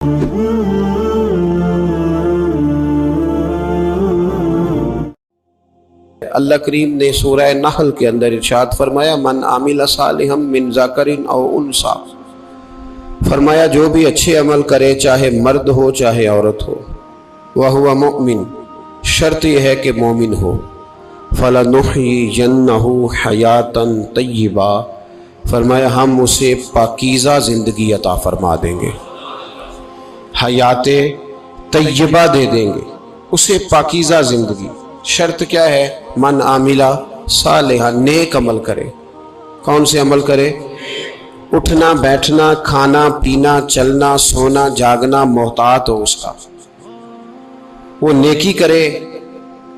اللہ کریم نے سورہ نحل کے اندر ارشاد فرمایا من عامل صالحا من ذکر او انثی، فرمایا جو بھی اچھے عمل کرے چاہے مرد ہو چاہے عورت ہو، وہو مؤمن، شرط یہ ہے کہ مومن ہو، فلنحیینہ حیاتا طیبہ، فرمایا ہم اسے پاکیزہ زندگی عطا فرما دیں گے، حیات طیبہ دے دیں گے اسے، پاکیزہ زندگی۔ شرط کیا ہے؟ من عاملہ صالحا، نیک عمل کرے۔ کون سے عمل کرے؟ اٹھنا بیٹھنا کھانا پینا چلنا سونا جاگنا محتاط ہو اس کا، وہ نیکی کرے۔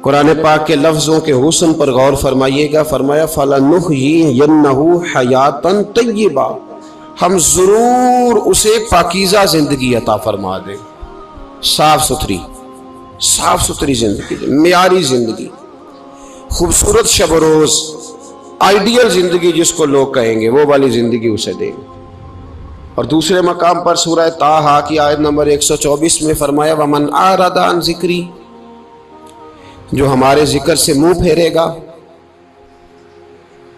قرآن پاک کے لفظوں کے حسن پر غور فرمائیے گا، فرمایا فَلَنُحْيِيَنَّهُ حَيَاتًا طَيِّبَةً، ہم ضرور اسے پاکیزہ زندگی عطا فرما دیں، صاف ستھری زندگی، معیاری زندگی، خوبصورت شب و روز، آئیڈیل زندگی جس کو لوگ کہیں گے، وہ والی زندگی اسے دیں گے۔ اور دوسرے مقام پر سورہ طٰہٰ کی آیت نمبر 124 میں فرمایا وَمَنْ أَعْرَضَ عَنْ ذِكْرِی، جو ہمارے ذکر سے منہ پھیرے گا،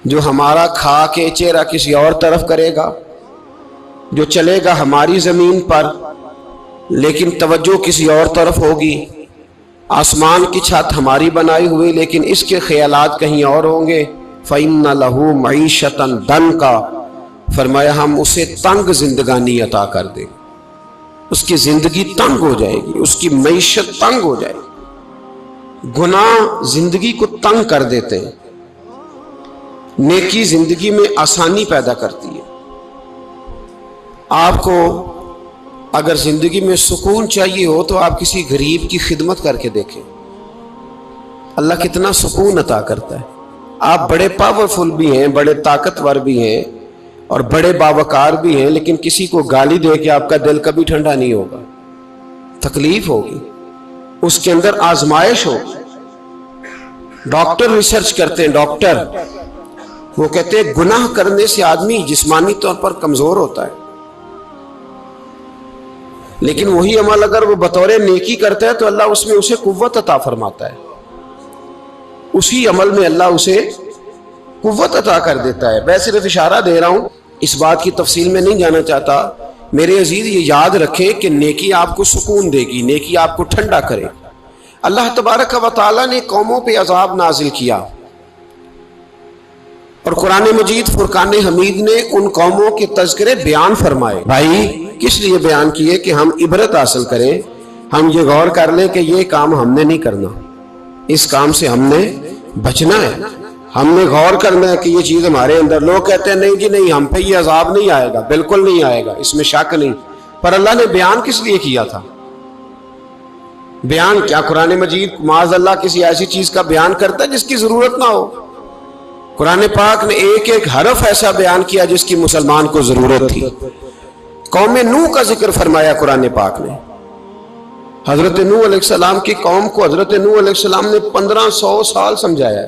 جو ہمارا کھا کے چہرہ کسی اور طرف کرے گا، جو چلے گا ہماری زمین پر لیکن توجہ کسی اور طرف ہوگی، آسمان کی چھت ہماری بنائی ہوئی لیکن اس کے خیالات کہیں اور ہوں گے، فَإِنَّ لَهُ مَعِيشَةً ضَنْكًا، فرمایا ہم اسے تنگ زندگانی عطا کر دیں، اس کی زندگی تنگ ہو جائے گی، اس کی معیشت تنگ ہو جائے گی۔ گناہ زندگی کو تنگ کر دیتے ہیں، نیکی زندگی میں آسانی پیدا کرتی ہے۔ آپ کو اگر زندگی میں سکون چاہیے ہو تو آپ کسی غریب کی خدمت کر کے دیکھیں، اللہ کتنا سکون عطا کرتا ہے۔ آپ بڑے پاورفل بھی ہیں، بڑے طاقتور بھی ہیں اور بڑے باوقار بھی ہیں، لیکن کسی کو گالی دے کے آپ کا دل کبھی ٹھنڈا نہیں ہوگا، تکلیف ہوگی، اس کے اندر آزمائش ہوگی۔ ڈاکٹر ریسرچ کرتے ہیں، ڈاکٹر وہ کہتے ہیں گناہ کرنے سے آدمی جسمانی طور پر کمزور ہوتا ہے، لیکن وہی عمل اگر وہ بطور نیکی کرتا ہے تو اللہ اس میں اسے قوت عطا فرماتا ہے، اسی عمل میں اللہ اسے قوت عطا کر دیتا ہے۔ میں صرف اشارہ دے رہا ہوں، اس بات کی تفصیل میں نہیں جانا چاہتا۔ میرے عزیز یہ یاد رکھیں کہ نیکی آپ کو سکون دے گی، نیکی آپ کو ٹھنڈا کرے۔ اللہ تبارک و تعالیٰ نے قوموں پہ عذاب نازل کیا اور قرآن مجید فرقان حمید نے ان قوموں کے تذکرے بیان فرمائے۔ بھائی کس لیے بیان کیے؟ کہ ہم عبرت حاصل کریں، ہم یہ غور کر لیں کہ یہ کام ہم نے نہیں کرنا، اس کام سے ہم نے بچنا ہے، ہم نے غور کرنا ہے کہ یہ چیز ہمارے اندر۔ لوگ کہتے ہیں نہیں جی نہیں، ہم پہ یہ عذاب نہیں آئے گا، بالکل نہیں آئے گا، اس میں شک نہیں۔ پر اللہ نے بیان کس لیے کیا تھا؟ بیان کیا قرآن مجید معاذ اللہ کسی ایسی چیز کا بیان کرتا ہے جس کی ضرورت نہ ہو؟ قرآن پاک نے ایک ایک حرف ایسا بیان کیا جس کی مسلمان کو ضرورت تھی۔ قوم نوح کا ذکر فرمایا قرآن پاک نے، حضرت نوح علیہ السلام کی قوم کو حضرت نوح علیہ السلام نے 1500 سال سمجھایا ہے،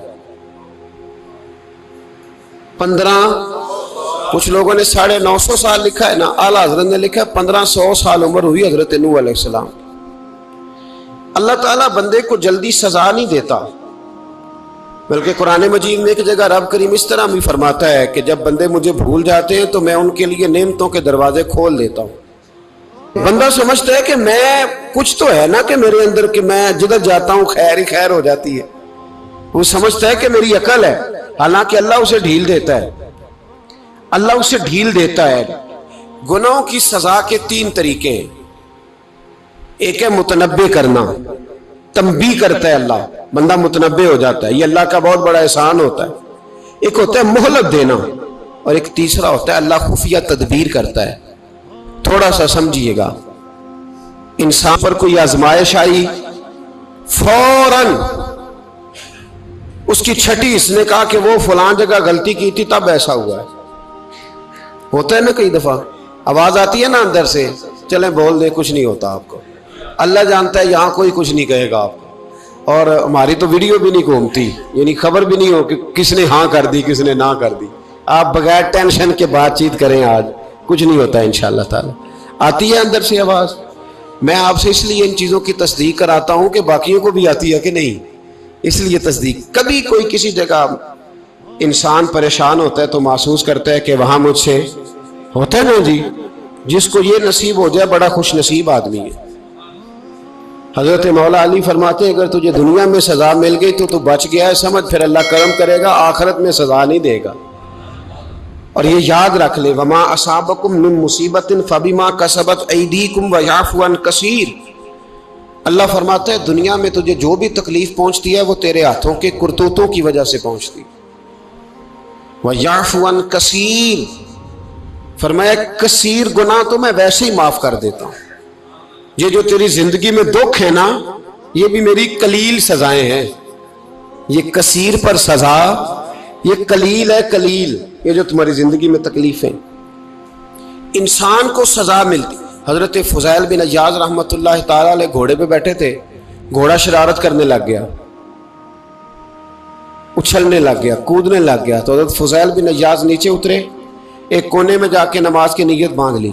کچھ لوگوں نے 950 سال لکھا ہے نا، اعلیٰ حضرت نے لکھا ہے 1500 سال عمر ہوئی حضرت نوح علیہ السلام۔ اللہ تعالیٰ بندے کو جلدی سزا نہیں دیتا، بلکہ قرآن مجید میں ایک جگہ رب کریم اس طرح بھی فرماتا ہے کہ جب بندے مجھے بھول جاتے ہیں تو میں ان کے لیے نعمتوں کے دروازے کھول دیتا ہوں۔ بندہ سمجھتا ہے کہ میں کچھ تو ہے نا کہ میرے اندر کہ میں جدھر جاتا ہوں خیر ہی خیر ہو جاتی ہے، وہ سمجھتا ہے کہ میری عقل ہے، حالانکہ اللہ اسے ڈھیل دیتا ہے، اللہ اسے ڈھیل دیتا ہے۔ گناہوں کی سزا کے 3 طریقے ہیں، ایک ہے متنبع کرنا، تنبیہ کرتا ہے اللہ، بندہ متنبع ہو جاتا ہے، یہ اللہ کا بہت بڑا احسان ہوتا ہے۔ ایک ہوتا ہے مہلت دینا، اور ایک تیسرا ہوتا ہے اللہ خفیہ تدبیر کرتا ہے۔ تھوڑا سا سمجھیے گا، انسان پر کوئی آزمائش آئی، فوراً اس کی چھٹی اس نے کہا کہ وہ فلاں جگہ غلطی کی تھی تب ایسا ہوا ہے، ہوتا ہے نا کئی دفعہ، آواز آتی ہے نا اندر سے، چلیں بول دیں کچھ نہیں ہوتا آپ کو، اللہ جانتا ہے یہاں کوئی کچھ نہیں کہے گا آپ کو، اور ہماری تو ویڈیو بھی نہیں گھومتی، یعنی خبر بھی نہیں ہو کہ کس نے ہاں کر دی کس نے نہ کر دی۔ آپ بغیر ٹینشن کے بات چیت کریں، آج کچھ نہیں ہوتا ہے انشاءاللہ تعالی۔ آتی ہے اندر سے آواز، میں آپ سے اس لیے ان چیزوں کی تصدیق کراتا ہوں کہ باقیوں کو بھی آتی ہے کہ نہیں، اس لیے تصدیق. کبھی کوئی کسی جگہ انسان پریشان ہوتا ہے تو محسوس کرتا ہے کہ وہاں مجھ سے ہوتا ہے نا جی. جس کو یہ نصیب ہو جائے بڑا خوش نصیب آدمی ہے. حضرت مولا علی فرماتے ہیں اگر تجھے دنیا میں سزا مل گئی تو بچ گیا ہے سمجھ، پھر اللہ کرم کرے گا، آخرت میں سزا نہیں دے گا. اور یہ یاد رکھ لے وما اصابکم من مصیبت فبما کسبت ایدیکم ویعفو عن کثیر. اللہ فرماتا ہے دنیا میں تجھے جو بھی تکلیف پہنچتی ہے وہ تیرے ہاتھوں کے کرتوتوں کی وجہ سے پہنچتی. ویعفو عن کثیر، فرمایا کثیر گناہ تو میں ویسے ہی معاف کر دیتا ہوں. یہ جو تیری زندگی میں دکھ ہے نا یہ بھی میری قلیل سزائیں ہیں. یہ کثیر پر سزا، یہ قلیل ہے قلیل. یہ جو تمہاری زندگی میں تکلیفیں انسان کو سزا ملتی. حضرت فضیل بن عیاض رحمۃ اللہ تعالی علیہ گھوڑے پہ بیٹھے تھے، گھوڑا شرارت کرنے لگ گیا، اچھلنے لگ گیا، کودنے لگ گیا. تو حضرت فضیل بن عیاض نیچے اترے، ایک کونے میں جا کے نماز کی نیت باندھ لی،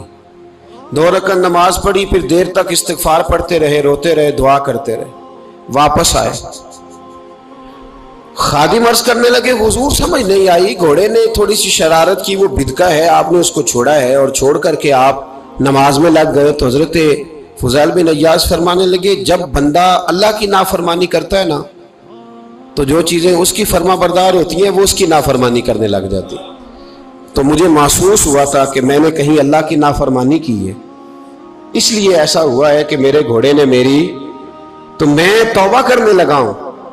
2 رکعت نماز پڑھی، پھر دیر تک استغفار پڑھتے رہے، روتے رہے، دعا کرتے رہے. واپس آئے، خادم عرض کرنے لگے حضور سمجھ نہیں آئی، گھوڑے نے تھوڑی سی شرارت کی، وہ بدکا ہے، آپ نے اس کو چھوڑا ہے اور چھوڑ کر کے آپ نماز میں لگ گئے. تو حضرت فضیل بن عیاض فرمانے لگے جب بندہ اللہ کی نافرمانی کرتا ہے نا تو جو چیزیں اس کی فرما بردار ہوتی ہیں وہ اس کی نافرمانی کرنے لگ جاتی. تو مجھے محسوس ہوا تھا کہ میں نے کہیں اللہ کی نافرمانی کی ہے، اس لیے ایسا ہوا ہے کہ میرے گھوڑے نے میری، تو میں توبہ کرنے لگا ہوں.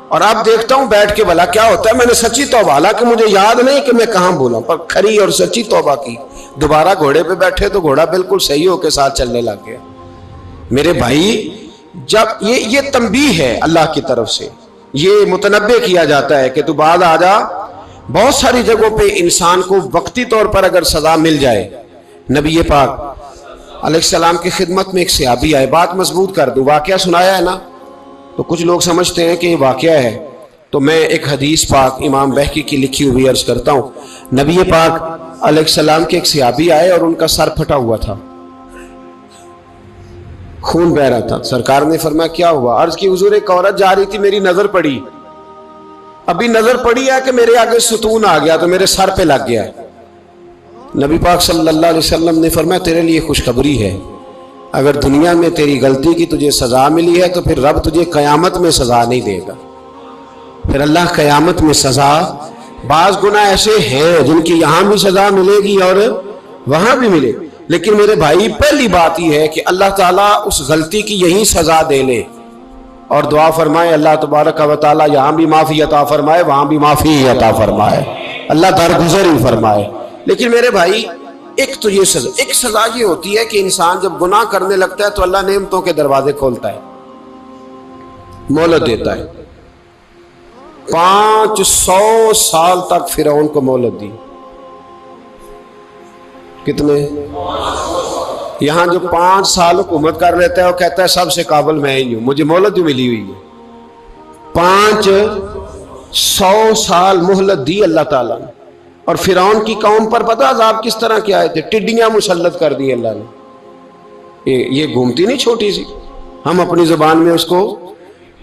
اور اب دیکھتا ہوں بیٹھ کے بھلا کیا ہوتا ہے. میں نے سچی توبہ، حالانکہ مجھے یاد نہیں کہ میں کہاں بولا، پر کھری اور سچی توبہ کی. دوبارہ گھوڑے پہ بیٹھے تو گھوڑا بالکل صحیح ہو کے ساتھ چلنے لگ گیا. میرے بھائی جب یہ تنبیہ ہے اللہ کی طرف سے، یہ متنبہ کیا جاتا ہے کہ تو بعد آ جا. بہت ساری جگہوں پہ انسان کو وقتی طور پر اگر سزا مل جائے، نبی پاک علیہ السلام کی خدمت میں ایک صحابی آئے، بات مضبوط کر دوں، واقعہ سنایا ہے نا تو کچھ لوگ سمجھتے ہیں کہ یہ واقعہ ہے، تو میں ایک حدیث پاک امام بہقی کی لکھی ہوئی عرض کرتا ہوں. نبی پاک علیہ السلام کے ایک صحابی آئے اور ان کا سر پھٹا ہوا تھا، خون بہ رہا تھا. سرکار نے فرمایا کیا ہوا؟ عرض کی حضور ایک عورت جا رہی تھی، میری نظر پڑی، ابھی نظر پڑی ہے کہ میرے آگے ستون آ گیا تو میرے سر پہ لگ گیا. نبی پاک صلی اللہ علیہ وسلم نے فرمایا تیرے لیے خوشخبری ہے، اگر دنیا میں تیری غلطی کی تجھے سزا ملی ہے تو پھر رب تجھے قیامت میں سزا نہیں دے گا. پھر اللہ قیامت میں سزا، بعض گناہ ایسے ہیں جن کی یہاں بھی سزا ملے گی اور وہاں بھی ملے، لیکن میرے بھائی پہلی بات یہ ہے کہ اللہ تعالیٰ اس غلطی کی یہی سزا دے لے اور دعا فرمائے اللہ تبارک و تعالیٰ یہاں بھی معافی عطا فرمائے، وہاں بھی معافی عطا فرمائے، اللہ درگزر ہی فرمائے. لیکن میرے بھائی ایک تو یہ سزا، ایک سزا یہ ہوتی ہے کہ انسان جب گناہ کرنے لگتا ہے تو اللہ نعمتوں کے دروازے کھولتا ہے، مہلت دیتا ہے. 500 سال تک فرعون کو مہلت دی. کتنے؟ یہاں جو 5 سال حکومت کر لیتا ہے وہ کہتا ہے سب سے قابل میں ہی ہوں، مجھے مہلت بھی ملی ہوئی ہے. 500 سال مہلت دی اللہ تعالیٰ نے. اور فرعون کی قوم پر پتہ عذاب کس طرح کیا آئے تھے؟ ٹڈیاں مسلط کر دی اللہ نے. یہ گھومتی نہیں چھوٹی سی، ہم اپنی زبان میں اس کو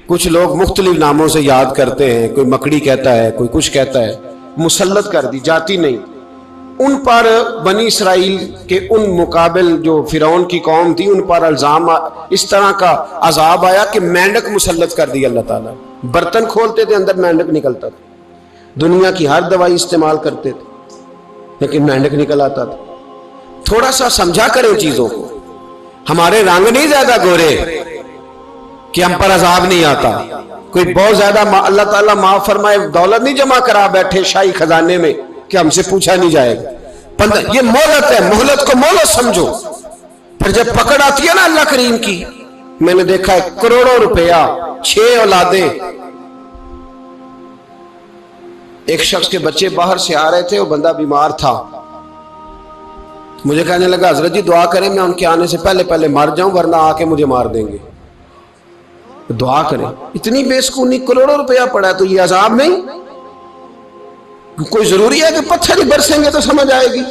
کچھ لوگ مختلف ناموں سے یاد کرتے ہیں، کوئی مکڑی کہتا ہے، کوئی کچھ کہتا ہے. مسلط کر دی، جاتی نہیں. ان پر بنی اسرائیل کے ان مقابل جو فرعون کی قوم تھی ان پر الزام اس طرح کا عذاب آیا کہ مینڈک مسلط کر دی اللہ تعالیٰ. برتن کھولتے تھے اندر مینڈک نکلتا تھا، دنیا کی ہر دوائی استعمال کرتے تھے لیکن مینڈک نکل آتا تھا. تھوڑا سا سمجھا کریں چیزوں کو. ہمارے رنگ نہیں زیادہ گورے کہ ہم پر عذاب نہیں آتا. کوئی بہت زیادہ اللہ تعالیٰ معاف فرمائے دولت نہیں جمع کرا بیٹھے شاہی خزانے میں کہ ہم سے پوچھا نہیں جائے گا. یہ مہلت ہے، مہلت کو مہلت سمجھو. پھر جب پکڑ آتی ہے نا اللہ کریم کی، میں نے دیکھا ہے کروڑوں روپیہ، 6 اولادیں. ایک شخص کے بچے باہر سے آ رہے تھے، وہ بندہ بیمار تھا، مجھے کہنے لگا حضرت جی دعا کریں میں ان کے آنے سے پہلے مر جاؤں ورنہ آ کے مجھے مار دیں گے. دعا کریں. اتنی بے سکونی، کروڑوں روپیہ پڑا ہے تو یہ عذاب نہیں؟ کوئی ضروری ہے کہ پتھر ہی برسیں گے تو سمجھ آئے گی؟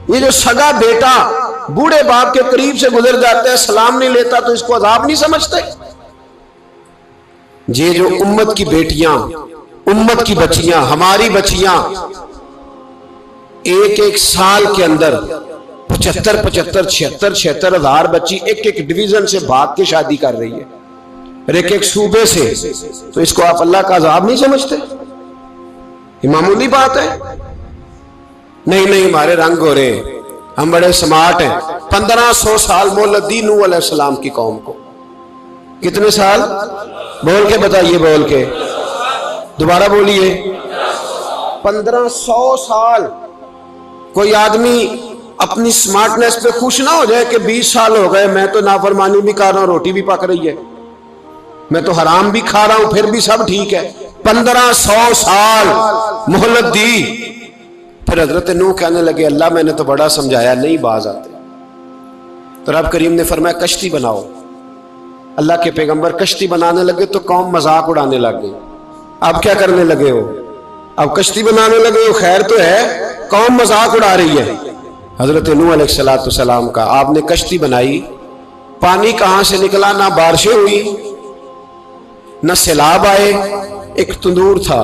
یہ جو سگا بیٹا بوڑھے باپ کے قریب سے گزر جاتا ہے سلام نہیں لیتا تو اس کو عذاب نہیں سمجھتے؟ یہ جو امت کی بیٹیاں، امت کی بچیاں، ہماری بچیاں ایک سال کے اندر 75,000 ہزار بچی ایک ڈویژن سے بھاگ کے شادی کر رہی ہے اور ایک صوبے سے، تو اس کو آپ اللہ کا عذاب نہیں سمجھتے؟ یہ معمولی بات ہے؟ نہیں ہمارے رنگ ہو رہے ہیں، ہم بڑے سمارٹ ہیں۔ 1500 سال مہلت دی نوح علیہ السلام کی قوم کو۔ کتنے سال؟ بول کے بتائیے، بول کے دوبارہ بولیے۔ 1500 سال۔ کوئی آدمی اپنی سمارٹنس پہ خوش نہ ہو جائے کہ 20 سال ہو گئے میں تو نافرمانی بھی کر رہا ہوں، روٹی بھی پک رہی ہے، میں تو حرام بھی کھا رہا ہوں، پھر بھی سب ٹھیک ہے۔ 1500 سال مہلت دی۔ پھر حضرت نوح کہنے لگے اللہ میں نے تو بڑا سمجھایا، نہیں باز آتے۔ تو رب کریم نے فرمایا کشتی بناؤ۔ اللہ کے پیغمبر کشتی بنانے لگے تو قوم مذاق اڑانے لگ گئی۔ اب کیا کرنے لگے ہو؟ اب کشتی بنانے لگے ہو، خیر تو ہے، قوم مذاق اڑا رہی ہے حضرت نوح علیہ السلام کا۔ آپ نے کشتی بنائی، پانی کہاں سے نکلا؟ نہ بارشیں ہوئی نہ سیلاب آئے، ایک تندور تھا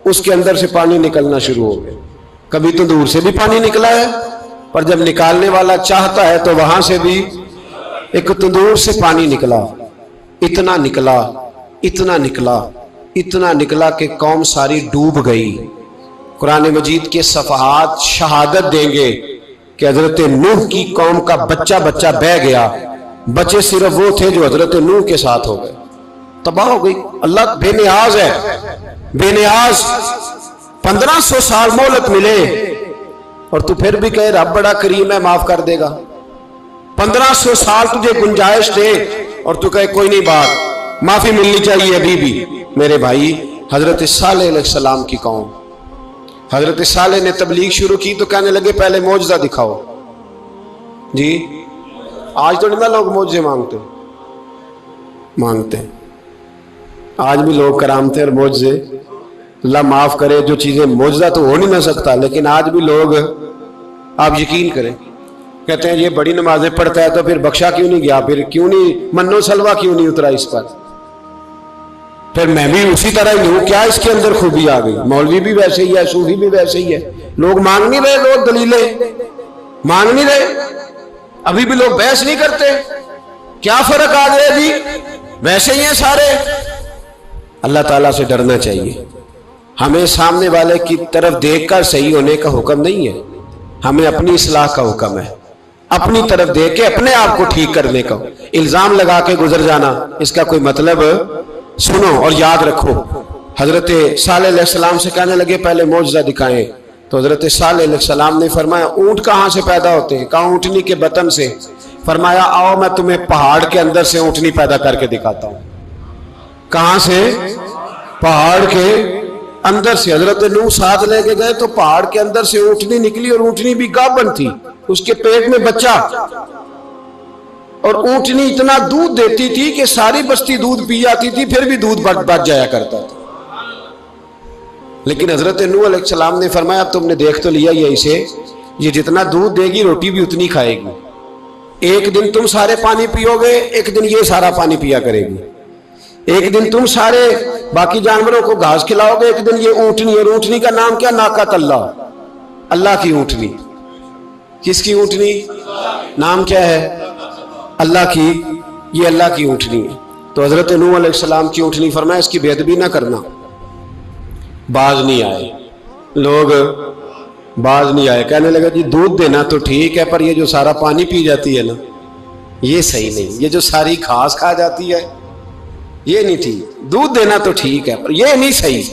اس کے اندر سے پانی نکلنا شروع ہو گیا۔ کبھی تندور سے بھی پانی نکلا ہے، پر جب نکالنے والا چاہتا ہے تو وہاں سے بھی ایک تندور سے پانی نکلا۔ اتنا نکلا، اتنا نکلا، اتنا نکلا کہ قوم ساری ڈوب گئی۔ قرآن مجید کے صفحات شہادت دیں گے کہ حضرت نوح کی قوم کا بچہ بہ گیا، بچے صرف وہ تھے جو حضرت نوح کے ساتھ ہو گئے، تباہ ہو گئی۔ اللہ بے نیاز ہے، بے نیاز۔ 1500 سال مہلت ملے اور تو پھر بھی کہے رب بڑا کریم ہے، معاف کر دے گا۔ 1500 سال تجھے گنجائش دے اور تو کہے کوئی نہیں، بات معافی ملنی چاہیے ابھی بھی۔ میرے بھائی، حضرت صالح علیہ السلام کی قوم، حضرت صالح نے تبلیغ شروع کی تو کہنے لگے پہلے معجزہ دکھاؤ۔ جی آج تو نہیں لوگ معجزے مانگتے ہیں، آج بھی لوگ کرامتے اور معجزے، اللہ معاف کرے، جو چیزیں معجزہ تو ہو نہیں نہ سکتا، لیکن آج بھی لوگ، آپ یقین کریں، کہتے ہیں یہ بڑی نمازیں پڑھتا ہے تو پھر بخشا کیوں نہیں گیا، پھر کیوں نہیں منو سلوا کیوں نہیں اترا اس پر، پھر میں بھی اسی طرح ہی ہوں، کیا اس کے اندر خوبی آ گئی؟ مولوی بھی ویسے ہی ہے، صوفی بھی ویسے ہی ہے، لوگ مانگ نہیں رہے، لوگ دلیلیں مانگ نہیں رہے، ابھی بھی لوگ بحث نہیں کرتے، کیا فرق آ گیا جی؟ ویسے ہی ہیں سارے۔ اللہ تعالیٰ سے ڈرنا چاہیے۔ ہمیں سامنے والے کی طرف دیکھ کر صحیح ہونے کا حکم نہیں ہے، ہمیں اپنی اصلاح کا حکم ہے، اپنی طرف دیکھ کے اپنے آپ کو ٹھیک کرنے کا۔ الزام لگا کے گزر جانا اس کا کوئی مطلب، سنو اور یاد رکھو۔ حضرت صالح علیہ السلام سے کہنے لگے پہلے معجزہ دکھائیں، تو حضرت صالح علیہ السلام نے فرمایا اونٹ کہاں سے پیدا ہوتے ہیں؟ کہا اونٹنی کے بطن سے۔ فرمایا آؤ میں تمہیں پہاڑ کے اندر سے اونٹنی پیدا کر کے دکھاتا ہوں۔ کہاں سے؟ پہاڑ کے اندر سے۔ حضرت نوح ساتھ لے کے گئے تو پہاڑ کے اندر سے اونٹنی نکلی، اور اونٹنی بھی گابن تھی، اس کے پیٹ میں بچہ، اور اونٹنی اتنا دودھ دیتی تھی کہ ساری بستی دودھ پی جاتی تھی، پھر بھی دودھ بچ جایا کرتا تھا۔ لیکن حضرت نوح علیہ السلام نے فرمایا اب تم نے دیکھ تو لیا یہ اسے، یہ جتنا دودھ دے گی روٹی بھی اتنی کھائے گی، ایک دن تم سارے پانی پیو گے، ایک دن یہ سارا پانی پیا کرے گی، ایک دن تم سارے باقی جانوروں کو گھاس کھلاؤ گے، ایک دن یہ اونٹنی، اور اونٹنی کا نام کیا؟ ناقۃ اللہ، اللہ کی اونٹنی۔ کس کی اونٹنی؟ نام کیا ہے؟ اللہ کی، یہ اللہ کی اونٹنی ہے۔ تو حضرت نوح علیہ السلام کی اونٹنی، فرمایا اس کی بے ادبی نہ کرنا۔ باز نہیں آئے لوگ، باز نہیں آئے، کہنے لگا جی دودھ دینا تو ٹھیک ہے، پر یہ جو سارا پانی پی جاتی ہے نا یہ صحیح نہیں، یہ جو ساری گھاس کھا جاتی ہے یہ نہیں ٹھیک، دودھ دینا تو ٹھیک ہے پر یہ نہیں صحیح۔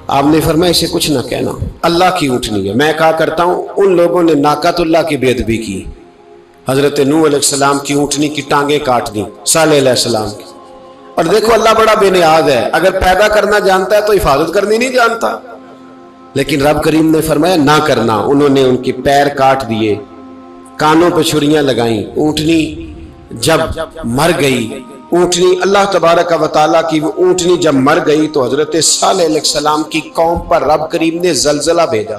آپ نے فرمایا اسے کچھ نہ کہنا، اللہ کی اونٹنی ہے۔ میں کہا کرتا ہوں ان لوگوں نے ناقۃ اللہ کی بے ادبی کی، حضرت نوح علیہ السلام کی اونٹنی کی ٹانگیں کاٹ دی، صالح علیہ السلام کی۔ اور دیکھو اللہ بڑا بے نیاز ہے، اگر پیدا کرنا جانتا ہے تو حفاظت کرنی نہیں جانتا، لیکن رب کریم نے فرمایا نہ کرنا۔ انہوں نے ان کے پیر کاٹ دیے، کانوں پہ چھریاں لگائیں۔ اونٹنی جب مر گئی، اونٹنی اللہ تبارک و تعالیٰ کی وہ اونٹنی جب مر گئی تو حضرت صالح علیہ السلام کی قوم پر رب کریم نے زلزلہ بھیجا،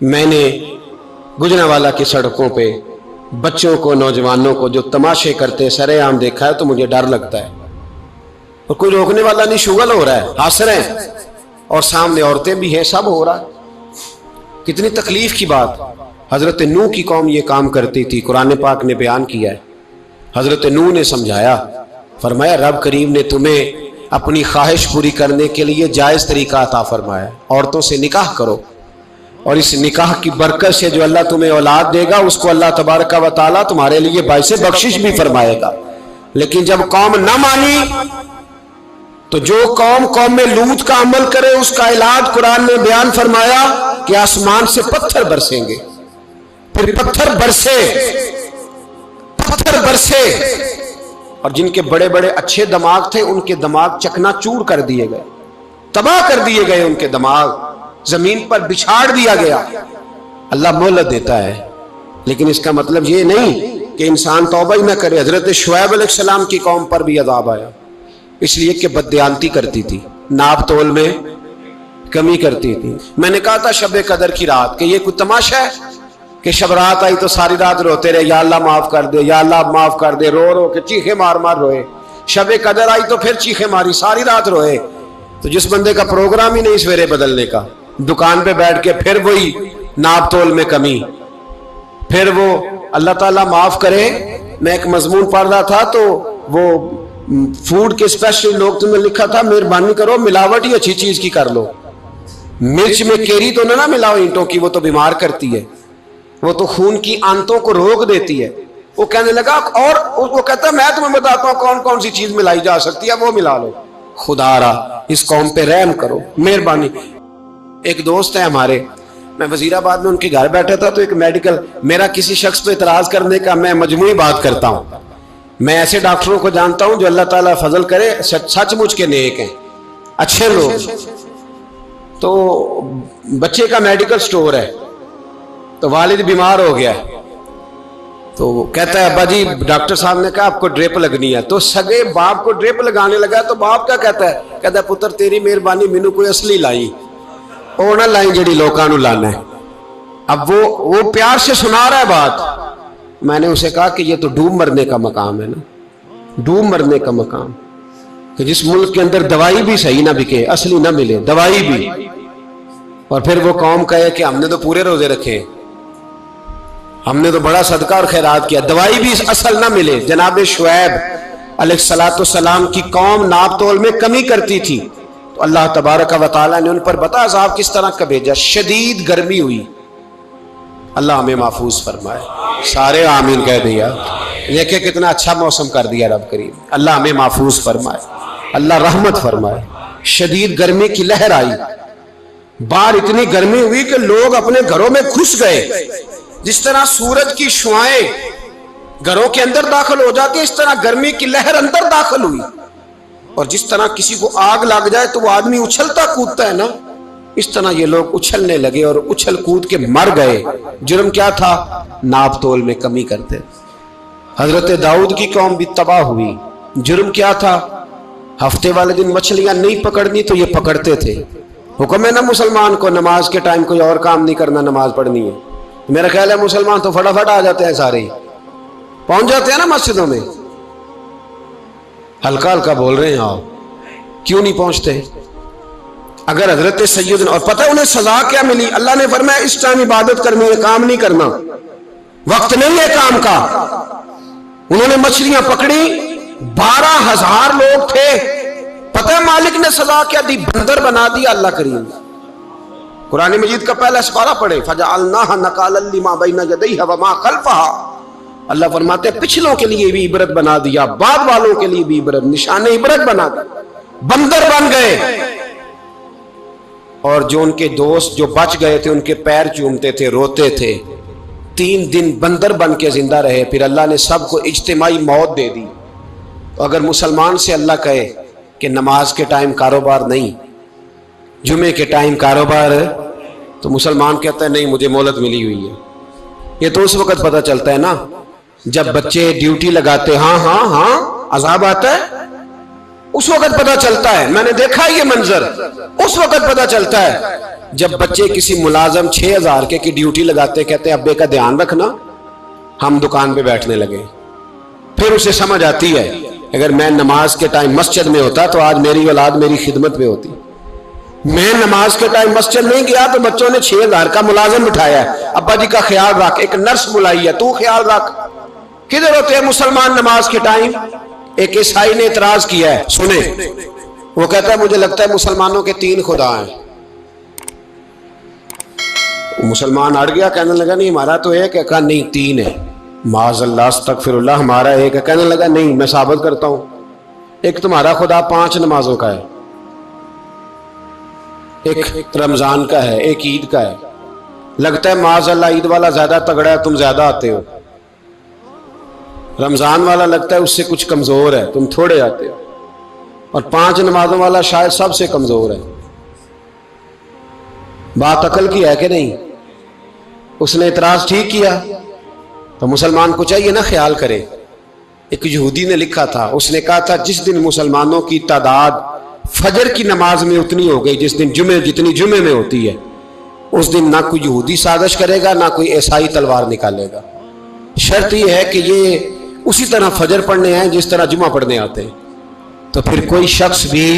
میں نے گجرانوالہ کی سڑکوں پہ بچوں کو، نوجوانوں کو جو تماشے کرتے سرے عام دیکھا ہے تو مجھے ڈر لگتا ہے، اور کوئی روکنے والا نہیں، شغل ہو رہا ہے، ہنس رہے ہیں، اور سامنے عورتیں بھی ہیں، سب ہو رہا ہے۔ کتنی تکلیف کی بات۔ حضرت نوح کی قوم یہ کام کرتی تھی، قرآن پاک نے بیان کیا ہے۔ حضرت نوح نے سمجھایا، فرمایا رب کریم نے تمہیں اپنی خواہش پوری کرنے کے لیے جائز طریقہ عطا فرمایا، عورتوں سے نکاح کرو، اور اس نکاح کی برکت سے جو اللہ تمہیں اولاد دے گا اس کو اللہ تبارک و تعالیٰ تمہارے لیے باعث بخشش بھی فرمائے گا۔ لیکن جب قوم نہ مانی تو جو قوم میں لوط کا عمل کرے اس کا علاج قرآن نے بیان فرمایا کہ آسمان سے پتھر برسیں گے، پھر پتھر برسے، اور جن کے بڑے بڑے اچھے دماغ تھے ان کے دماغ چکنا چور کر دیے گئے، تباہ کر دیے گئے، ان کے دماغ زمین پر بچھاڑ دیا گیا۔ اللہ مہلت دیتا ہے، لیکن اس کا مطلب یہ نہیں کہ انسان توبہ ہی نہ کرے۔ حضرت شعیب علیہ السلام کی قوم پر بھی عذاب آیا، اس لیے کہ بددیانتی کرتی تھی، ناپ تول میں کمی کرتی تھی۔ میں نے کہا تھا شب قدر کی رات کہ یہ کوئی تماشا ہے کہ شب رات آئی تو ساری رات روتے رہے، یا اللہ معاف کر دے، یا اللہ معاف کر دے، رو رو کے چیخے مار مار روئے۔ شب قدر آئی تو پھر چیخے ماری، ساری رات روئے۔ تو جس بندے کا پروگرام ہی نہیں سویرے بدلنے کا، دکان پہ بیٹھ کے پھر وہی ناپ تول میں کمی، پھر وہ اللہ تعالیٰ معاف کرے۔ میں ایک مضمون پڑھ رہا تھا تو وہ فوڈ کے اسپیشل لوگ تمہیں لکھا تھا مہربانی کرو ملاوٹ ہی اچھی چیز کی کر لو، مرچ میں کیری تو نہ ملاؤ اینٹوں کی، وہ تو بیمار کرتی ہے، وہ تو خون کی آنتوں کو روک دیتی ہے۔ وہ کہنے لگا، اور وہ کہتا ہے میں تمہیں بتاتا ہوں کون کون سی چیز ملائی جا سکتی ہے، وہ ملا لو۔ خدا را اس قوم پہ رحم کرو، مہربانی۔ ایک دوست ہے ہمارے، میں وزیر آباد میں ان کے گھر بیٹھا تھا تو ایک میڈیکل، میرا کسی شخص پہ اعتراض کرنے کا میں مجموعی بات کرتا ہوں۔ میں ایسے ڈاکٹروں کو جانتا ہوں جو اللہ تعالیٰ فضل کرے سچ مچ کے نیک ہیں، اچھے لوگ۔ تو بچے کا میڈیکل سٹور ہے، تو والد بیمار ہو گیا ہے، تو کہتا ہے ابا جی ڈاکٹر صاحب نے کہا آپ کو ڈرپ لگنی ہے، تو سگے باپ کو ڈرپ لگانے لگا۔ تو باپ کیا کہتا ہے پتر تیری مہربانی، مینوں کوئی اصلی لائی، وہ نہ لائیں جڑی لوکاں نوں لانا ہے۔ اب وہ پیار سے سنا رہا ہے بات۔ میں نے اسے کہا کہ یہ تو ڈوب مرنے کا مقام ہے نا، ڈوب مرنے کا مقام، کہ جس ملک کے اندر دوائی بھی صحیح نہ بکے، اصلی نہ ملے دوائی بھی، اور پھر وہ قوم کہے کہ ہم نے تو پورے روزے رکھے، ہم نے تو بڑا صدقہ اور خیرات کیا، دوائی بھی اصل نہ ملے۔ جناب شعیب علیہ السلام کی قوم ناپ تول میں کمی کرتی تھی، تو اللہ تبارک و تعالیٰ نے ان پر بتا عذاب کس طرح کا بھیجا، شدید گرمی ہوئی۔ اللہ ہمیں محفوظ فرمائے، سارے آمین کہہ دیا۔ دیکھیں کتنا اچھا موسم کر دیا رب کریم، اللہ ہمیں محفوظ فرمائے، اللہ رحمت فرمائے۔ شدید گرمی کی لہر آئی، باہر اتنی گرمی ہوئی کہ لوگ اپنے گھروں میں گھس گئے۔ جس طرح سورج کی شعاعیں گھروں کے اندر داخل ہو جاتی ہے، اس طرح گرمی کی لہر اندر داخل ہوئی، اور جس طرح کسی کو آگ لگ جائے تو وہ آدمی اچھلتا کودتا ہے نا، اس طرح یہ لوگ اچھلنے لگے اور اچھل کود کے مر گئے۔ جرم کیا تھا؟ ناپ تول میں کمی کرتے۔ حضرت داؤد کی قوم بھی تباہ ہوئی، جرم کیا تھا؟ ہفتے والے دن مچھلیاں نہیں پکڑنی تو یہ پکڑتے تھے۔ حکم ہے نا مسلمان کو نماز کے ٹائم کوئی اور کام نہیں کرنا، نماز پڑھنی ہے۔ میرا خیال ہے مسلمان تو فٹافٹ آ جاتے ہیں، سارے پہنچ جاتے ہیں نا مسجدوں میں، ہلکا ہلکا بول رہے ہیں آپ، کیوں نہیں پہنچتے؟ اگر حضرت سیدنا، اور پتہ انہیں سزا کیا ملی؟ اللہ نے فرمایا اس ٹائم عبادت کرنی ہے، کام نہیں کرنا، وقت نہیں ہے کام کا۔ انہوں نے مچھلیاں پکڑی، 12,000 لوگ تھے، پتہ ہے مالک نے سزا کیا دی؟ بندر بنا دیا اللہ کریم۔ قرآن مجید کا پہلا سپارہ پڑھے، فَجَعَلْنَاهَا نَكَالًا لِمَا بَيْنَ يَدَيْهَا وَمَا خَلْفَهَا۔ اللہ فرماتے ہیں پچھلوں کے لیے بھی عبرت بنا دیا، بعد والوں کے لیے بھی عبرت، نشان عبرت بنا دیا۔ بندر بن گئے، اور جو ان کے دوست جو بچ گئے تھے ان کے پیر چومتے تھے، روتے تھے۔ 3 دن بندر بن کے زندہ رہے، پھر اللہ نے سب کو اجتماعی موت دے دی۔ تو اگر مسلمان سے اللہ کہے کہ نماز کے ٹائم کاروبار نہیں، جمعے کے ٹائم کاروبار، تو مسلمان کہتا ہے نہیں مجھے مہلت ملی ہوئی ہے۔ یہ تو اس وقت پتہ چلتا ہے نا جب بچے ڈیوٹی لگاتے، ہاں عذاب آتا ہے، اس وقت پتہ چلتا ہے، میں نے دیکھا یہ منظر، اس وقت پتہ چلتا ہے جب بچے کسی ملازم 6000 کی ڈیوٹی لگاتے، کہتے ہیں ابے کا دھیان رکھنا، ہم دکان پہ بیٹھنے لگے. پھر اسے سمجھ آتی ہے اگر میں نماز کے ٹائم مسجد میں ہوتا تو آج میری اولاد میری خدمت میں ہوتی. میں نماز کے ٹائم مسجد نہیں گیا تو بچوں نے 6000 کا ملازم بٹھایا ہے، ابا جی کا خیال رکھ، ایک نرس بلائی ہے، تو خیال رکھ. کدھر ہوتے ہیں مسلمان نماز کے ٹائم؟ ایک عیسائی نے اعتراض کیا ہے، سنیں، وہ کہتا ہے مجھے لگتا ہے مسلمانوں کے 3 خدا ہیں. مسلمان اڑ گیا، کہنے لگا نہیں ہمارا تو ایک ہے. کہا نہیں 3 ہے. معاذ اللہ استغفر اللہ، ہمارا ایک ہے. کہنے لگا نہیں میں ثابت کرتا ہوں، ایک تمہارا خدا 5 نمازوں کا ہے، ایک رمضان کا ہے، ایک عید کا ہے. لگتا ہے معاذ اللہ عید والا زیادہ تگڑا ہے، تم زیادہ آتے ہو. رمضان والا لگتا ہے اس سے کچھ کمزور ہے، تم تھوڑے آتے ہو. اور 5 نمازوں والا شاید سب سے کمزور ہے. بات عقل کی ہے کہ نہیں؟ اس نے اعتراض ٹھیک کیا. تو مسلمان کو چاہیے نا خیال کرے. ایک یہودی نے لکھا تھا، اس نے کہا تھا جس دن مسلمانوں کی تعداد فجر کی نماز میں اتنی ہو گئی جس دن جتنی جمعے میں ہوتی ہے، اس دن نہ کوئی یہودی سازش کرے گا نہ کوئی عیسائی تلوار نکالے گا. شرط یہ ہے کہ یہ اسی طرح فجر پڑھنے ہیں جس طرح جمعہ پڑھنے آتے ہیں. تو پھر کوئی شخص بھی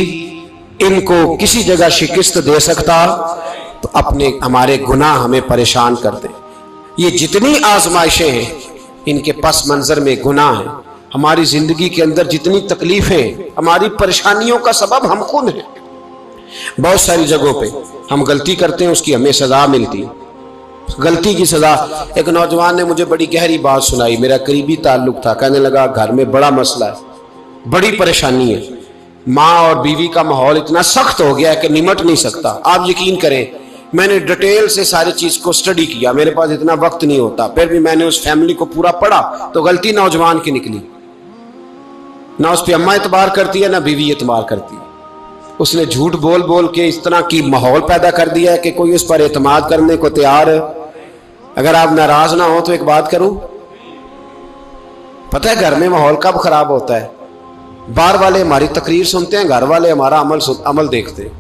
ان کو کسی جگہ شکست دے سکتا تو اپنے ہمارے گناہ ہمیں پریشان کر دیں. یہ جتنی آزمائشیں ہیں ان کے پس منظر میں گناہ ہیں. ہماری زندگی کے اندر جتنی تکلیفیں، ہماری پریشانیوں کا سبب ہم خود ہیں. بہت ساری جگہوں پہ ہم غلطی کرتے ہیں، اس کی ہمیں سزا ملتی ہے. غلطی کی سزا. ایک نوجوان نے مجھے بڑی گہری بات سنائی، میرا قریبی تعلق تھا. کہنے لگا گھر میں بڑا مسئلہ ہے، بڑی پریشانی ہے، ماں اور بیوی کا ماحول اتنا سخت ہو گیا ہے کہ نمٹ نہیں سکتا. آپ یقین کریں میں نے ڈیٹیل سے ساری چیز کو سٹڈی کیا، میرے پاس اتنا وقت نہیں ہوتا، پھر بھی میں نے اس فیملی کو پورا پڑھا. تو غلطی نوجوان کی نکلی، نہ اس پہ اماں اعتبار کرتی ہے نہ بیوی اعتبار کرتی ہے. اس نے جھوٹ بول بول کے اس طرح کی ماحول پیدا کر دیا ہے کہ کوئی اس پر اعتماد کرنے کو تیار ہے. اگر آپ ناراض نہ ہو تو ایک بات کروں، پتہ ہے گھر میں ماحول کب خراب ہوتا ہے؟ باہر والے ہماری تقریر سنتے ہیں، گھر والے ہمارا عمل دیکھتے ہیں.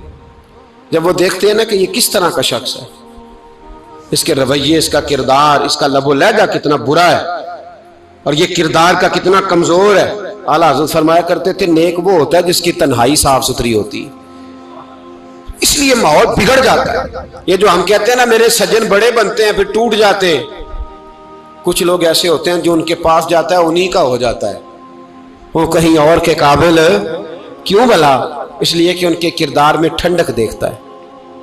جب وہ دیکھتے ہیں نا کہ یہ کس طرح کا شخص ہے، اس کے رویے، اس کا کردار، اس کا لب و لہجہ کتنا برا ہے اور یہ کردار کا کتنا کمزور ہے. اعلیٰ حضرت فرمایا کرتے تھے نیک وہ ہوتا ہے جس کی تنہائی صاف ستھری ہوتی ہے. اس لیے ماحول بگڑ جاتا ہے. یہ جو ہم کہتے ہیں نا میرے سجن بڑے بنتے ہیں پھر ٹوٹ جاتے ہیں، کچھ لوگ ایسے ہوتے ہیں جو ان کے پاس جاتا ہے انہی کا ہو جاتا ہے. وہ کہیں اور کے قابل کیوں بھلا؟ اس لیے کہ ان کے کردار میں ٹھنڈک دیکھتا ہے،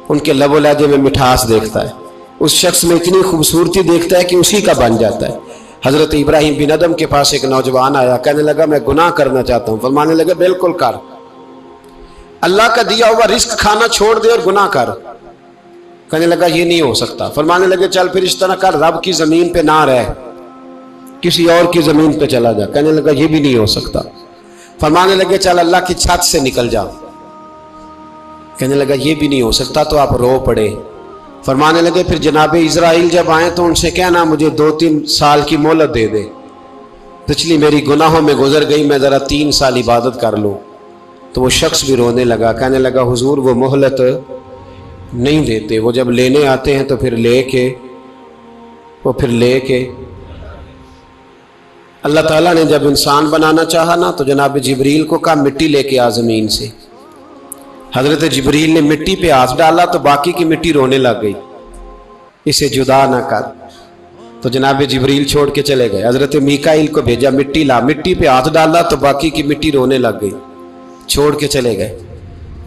ان کے لب و لہجے میں مٹھاس دیکھتا ہے، اس شخص میں اتنی خوبصورتی دیکھتا ہے کہ اسی کا بن جاتا ہے. حضرت ابراہیم بن ادم کے پاس ایک نوجوان آیا، کہنے لگا میں گناہ کرنا چاہتا ہوں. فرمانے لگے بالکل کر، اللہ کا دیا ہوا رزق کھانا چھوڑ دے اور گناہ کر. کہنے لگا یہ نہیں ہو سکتا. فرمانے لگے چل پھر اس طرح کر، رب کی زمین پہ نہ رہ، کسی اور کی زمین پہ چلا جا. کہنے لگا یہ بھی نہیں ہو سکتا. فرمانے لگے چل اللہ کی چھت سے نکل جا. کہنے لگا یہ بھی نہیں ہو سکتا. تو آپ رو پڑے. فرمانے لگے پھر جناب اسرائیل جب آئیں تو ان سے کہنا مجھے 2-3 سال کی مہلت دے دے، پچھلی میری گناہوں میں گزر گئی، میں ذرا 3 سال عبادت کر لوں. تو وہ شخص بھی رونے لگا، کہنے لگا حضور وہ مہلت نہیں دیتے، وہ جب لینے آتے ہیں تو پھر لے کے اللہ تعالیٰ نے جب انسان بنانا چاہا نا تو جناب جبریل کو کہا مٹی لے کے آ زمین سے. حضرت جبریل نے مٹی پہ ہاتھ ڈالا تو باقی کی مٹی رونے لگ گئی، اسے جدا نہ کر. تو جناب جبریل چھوڑ کے چلے گئے. حضرت میکائیل کو بھیجا مٹی لا، مٹی پہ ہاتھ ڈالا تو باقی کی مٹی رونے لگ گئی، چھوڑ کے چلے گئے.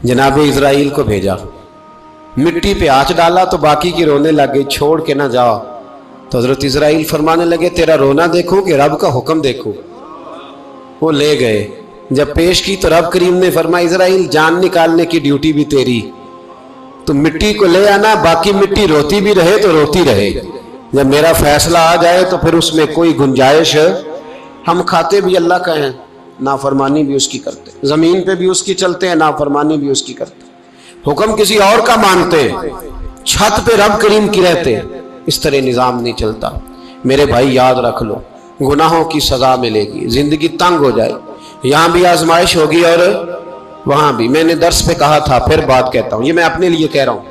جناب اسرائیل کو بھیجا، مٹی پہ ہاتھ ڈالا تو باقی کی رونے لگ گئی، چھوڑ کے نہ جاؤ. تو حضرت اسرائیل فرمانے لگے تیرا رونا دیکھوں کہ رب کا حکم دیکھوں. وہ لے گئے، جب پیش کی تو رب کریم نے فرمایا اسرائیل جان نکالنے کی ڈیوٹی بھی تیری، تو مٹی کو لے آنا، باقی مٹی روتی بھی رہے تو روتی رہے. جب میرا فیصلہ آ جائے تو پھر اس میں کوئی گنجائش، ہم کھاتے بھی اللہ کا ہیں، نافرمانی بھی اس کی کرتے، زمین پہ بھی اس کی چلتے ہیں، نافرمانی بھی اس کی کرتے، حکم کسی اور کا مانتے، چھت پہ رب کریم کی رہتے. اس طرح نظام نہیں چلتا. میرے بھائی یاد رکھ لو گناہوں کی سزا ملے گی، زندگی تنگ ہو جائے، یہاں بھی آزمائش ہوگی اور وہاں بھی میں نے درس پہ کہا تھا، پھر بات کہتا ہوں، یہ میں اپنے لیے کہہ رہا ہوں،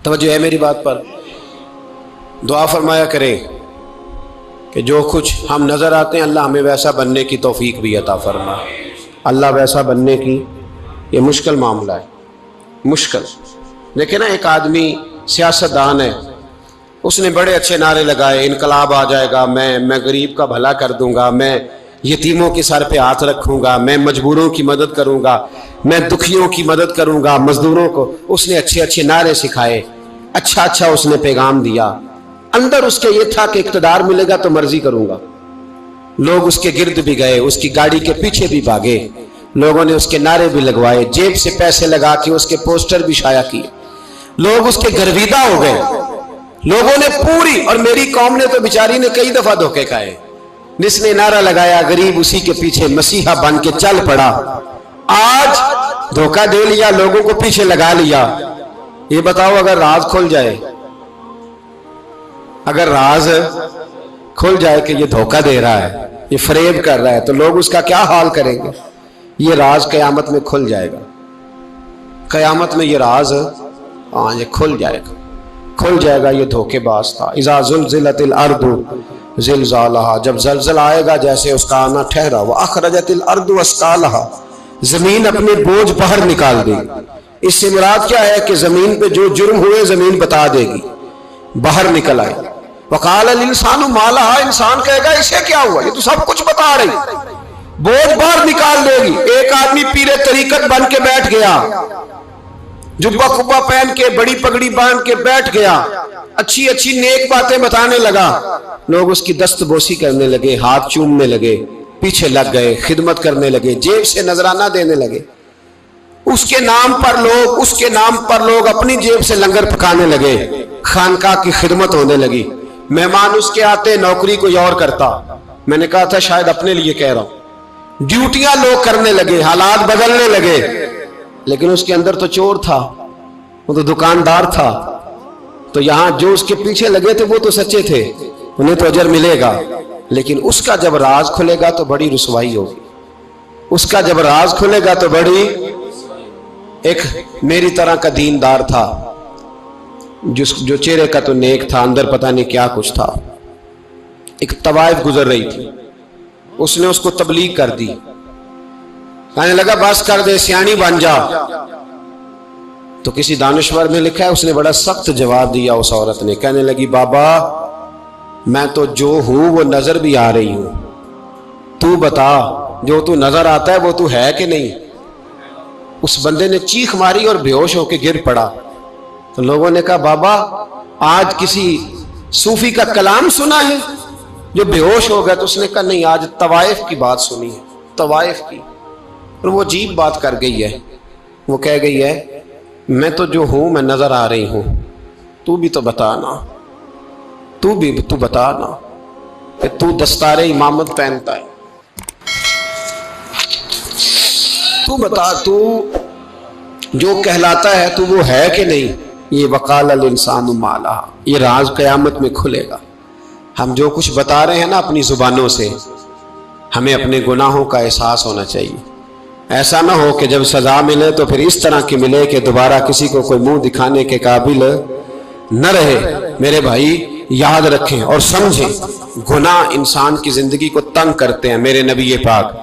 توجہ ہے میری بات پر۔ دعا فرمایا کریں کہ جو کچھ ہم نظر آتے ہیں اللہ ہمیں ویسا بننے کی توفیق بھی عطا فرما۔ اللہ ویسا بننے کی یہ مشکل معاملہ ہے، مشکل۔ دیکھیں نا، ایک آدمی سیاستدان ہے، اس نے بڑے اچھے نعرے لگائے، انقلاب آ جائے گا، میں غریب کا بھلا کر دوں گا، میں یتیموں کے سر پہ ہاتھ رکھوں گا، میں مجبوروں کی مدد کروں گا، میں دکھیوں کی مدد کروں گا، مزدوروں کو۔ اس نے اچھے اچھے نعرے سکھائے، اچھا اس نے پیغام دیا، اندر اس کے یہ تھا کہ اقتدار ملے گا تو مرضی کروں گا۔ لوگ اس کے گرد بھی گئے، اس کی گاڑی کے پیچھے بھی بھاگے، لوگوں نے اس کے نعرے بھی لگوائے، جیب سے پیسے لگا کے اس کے پوسٹر بھی شائع کیے، لوگ اس کے گرویدہ ہو گئے، لوگوں نے پوری، اور میری قوم نے تو بیچاری نے کئی دفعہ دھوکے کھائے۔ جس نے نعرہ لگایا غریب اسی کے پیچھے مسیحا بن کے چل پڑا، آج دھوکہ دے لیا، لوگوں کو پیچھے لگا لیا۔ یہ بتاؤ اگر راز کھل جائے، اگر راز کھل جائے کہ یہ دھوکہ دے رہا ہے، یہ فریب کر رہا ہے، تو لوگ اس کا کیا حال کریں گے؟ یہ راز قیامت میں کھل جائے گا، قیامت میں یہ راز یہ کھل جائے گا، کھل جائے گا یہ دھوکے باز تھا۔ اذا زلزلت الارض زلزالہا، جب زلزلہ آئے گا جیسے اس کا آنا ٹھہرا، واخرجت الارض اثقالہا، زمین اپنے بوجھ باہر نکال دے گی۔ اس سے مراد کیا ہے کہ زمین پہ جو جرم ہوئے زمین بتا دے گی، باہر نکل آئے۔ وقال الانسان ما لہا، انسان کہے گا اسے کیا ہوا، یہ تو سب کچھ بتا رہی، بوجھ باہر نکال دے گی۔ ایک آدمی پیر طریقت بن کے بیٹھ گیا، جبہ کبہ پہن کے بڑی پگڑی باندھ کے بیٹھ گیا، اچھی اچھی نیک باتیں بتانے لگا، لوگ اس کی دست بوسی کرنے لگے، ہاتھ چومنے لگے، پیچھے لگ گئے، خدمت کرنے لگے، جیب سے نذرانہ دینے لگے، اس کے نام پر لوگ اپنی جیب سے لنگر پکانے لگے، خانقاہ کی خدمت ہونے لگی، مہمان اس کے آتے، نوکری کوئی اور کرتا۔ میں نے کہا تھا شاید اپنے لیے کہہ رہا ہوں، ڈیوٹیاں لوگ کرنے لگے، حالات بدلنے لگے، لیکن اس کے اندر تو چور تھا، وہ تو دکاندار تھا، تو یہاں جو اس کے پیچھے لگے تھے وہ تو سچے تھے، انہیں تو اجر ملے گا، لیکن اس کا جب راز کھلے گا تو بڑی رسوائی ہوگی، اس کا جب راز کھلے گا تو بڑی۔ ایک میری طرح کا دیندار تھا، جو چہرے کا تو نیک تھا، اندر پتہ نہیں کیا کچھ تھا۔ ایک طوائف گزر رہی تھی، اس نے اس کو تبلیغ کر دی، کہنے لگا بس کر دے، سیانی بن جا۔ تو کسی دانشور میں لکھا ہے اس نے بڑا سخت جواب دیا، اس عورت نے کہنے لگی بابا میں تو جو ہوں وہ نظر بھی آ رہی ہوں، تو بتا جو تو نظر آتا ہے وہ تو ہے کہ نہیں۔ اس بندے نے چیخ ماری اور بے ہوش ہو کے گر پڑا۔ تو لوگوں نے کہا بابا آج کسی صوفی کا کلام سنا ہے جو بے ہوش ہو گیا؟ تو اس نے کہا نہیں، آج طوائف کی بات سنی ہے، طوائف کی۔ اور وہ عجیب بات کر گئی ہے، وہ کہہ گئی ہے میں تو جو ہوں میں نظر آ رہی ہوں، تو بھی تو بتانا، تو بتانا کہ تو دستار امامت پہنتا ہے، تو بتا تو جو کہلاتا ہے تو وہ ہے کہ نہیں۔ یہ وقال الانسان ما لہا، یہ راز قیامت میں کھلے گا۔ ہم جو کچھ بتا رہے ہیں نا اپنی زبانوں سے، ہمیں اپنے گناہوں کا احساس ہونا چاہیے۔ ایسا نہ ہو کہ جب سزا ملے تو پھر اس طرح کی ملے کہ دوبارہ کسی کو کوئی منہ دکھانے کے قابل نہ رہے۔ میرے بھائی یاد رکھیں اور سمجھیں، گناہ انسان کی زندگی کو تنگ کرتے ہیں۔ میرے نبی پاک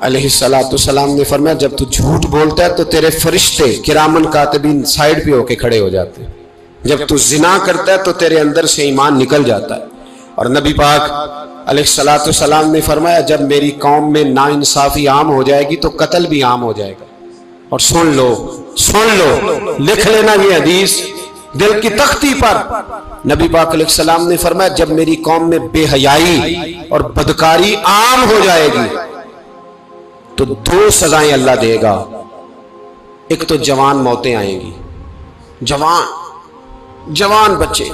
علیہ السلام نے فرمایا جب تو جھوٹ بولتا ہے تو تیرے فرشتے کرامن کاتبین سائڈ پہ ہو کے کھڑے ہو جاتے ہیں، جب تو زنا کرتا ہے تو تیرے اندر سے ایمان نکل جاتا ہے۔ اور نبی پاک علیہ السلام نے فرمایا جب میری قوم میں ناانصافی عام ہو جائے گی تو قتل بھی عام ہو جائے گا۔ اور سن لو لکھ لینا یہ حدیث دل کی تختی پر، نبی پاک علیہ السلام نے فرمایا جب میری قوم میں بے حیائی اور بدکاری عام ہو جائے گی تو دو سزائیں اللہ دے گا۔ ایک تو جوان موتیں آئیں گی، جوان بچے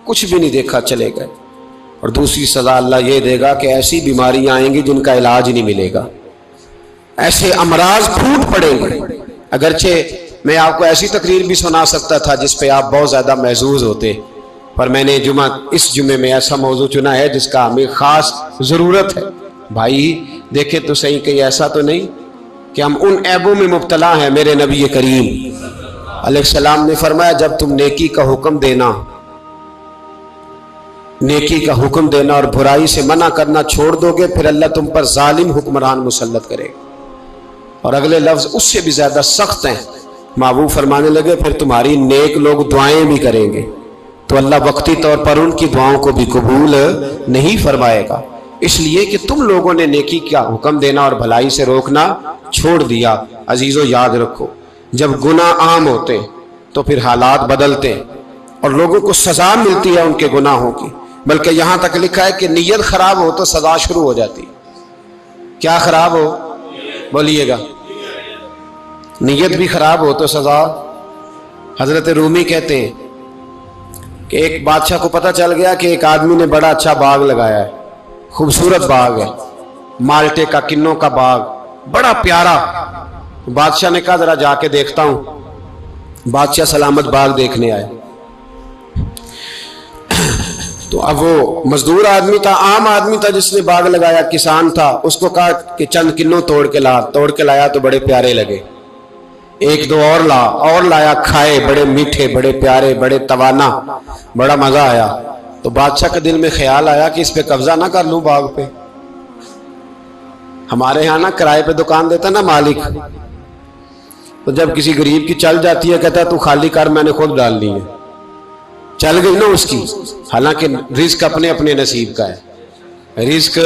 کچھ بھی نہیں دیکھا چلے گئے، اور دوسری سزا اللہ یہ دے گا کہ ایسی بیماریاں آئیں گی جن کا علاج نہیں ملے گا، ایسے امراض پھوٹ پڑیں گے۔ اگرچہ میں آپ کو ایسی تقریر بھی سنا سکتا تھا جس پہ آپ بہت زیادہ محظوظ ہوتے، پر میں نے اس جمعے میں ایسا موضوع چنا ہے جس کا ہمیں خاص ضرورت ہے۔ بھائی دیکھیں تو صحیح کہ ایسا تو نہیں کہ ہم ان عیبوں میں مبتلا ہیں۔ میرے نبی کریم علیہ السلام نے فرمایا جب تم نیکی کا حکم دینا اور برائی سے منع کرنا چھوڑ دو گے، پھر اللہ تم پر ظالم حکمران مسلط کرے گا۔ اور اگلے لفظ اس سے بھی زیادہ سخت ہیں۔ محبوب فرمانے لگے پھر تمہاری نیک لوگ دعائیں بھی کریں گے تو اللہ وقتی طور پر ان کی دعاؤں کو بھی قبول نہیں فرمائے گا، اس لیے کہ تم لوگوں نے نیکی کا حکم دینا اور بھلائی سے روکنا چھوڑ دیا۔ عزیزو یاد رکھو، جب گناہ عام ہوتے تو پھر حالات بدلتے اور لوگوں کو سزا ملتی ہے ان کے گناہوں کی، بلکہ یہاں تک لکھا ہے کہ نیت خراب ہو تو سزا شروع ہو جاتی۔ کیا خراب ہو؟ بولیے گا۔ نیت بھی خراب ہو تو سزا۔ حضرت رومی کہتے ہیں کہ ایک بادشاہ کو پتہ چل گیا کہ ایک آدمی نے بڑا اچھا باغ لگایا ہے، خوبصورت باغ ہے، مالٹے کا، کنوں کا باغ، بڑا پیارا۔ بادشاہ نے کہا ذرا جا کے دیکھتا ہوں۔ بادشاہ سلامت باغ دیکھنے آئے تو اب وہ مزدور آدمی تھا، عام آدمی تھا جس نے باغ لگایا، کسان تھا، اس کو کہا کہ چند کنوں توڑ کے لایا تو بڑے پیارے لگے۔ ایک دو اور لایا، کھائے، بڑے میٹھے، بڑے پیارے، بڑے توانا، بڑا مزہ آیا۔ تو بادشاہ کے دل میں خیال آیا کہ اس پہ قبضہ نہ کر لوں باغ پہ۔ ہمارے ہاں نا کرائے پہ دکان دیتا نا مالک، تو جب کسی غریب کی چل جاتی ہے کہتا ہے تو خالی کر، میں نے خود ڈال لی ہے۔ چل گئی نا اس کی، حالانکہ رزق اپنے اپنے نصیب کا ہے، رزق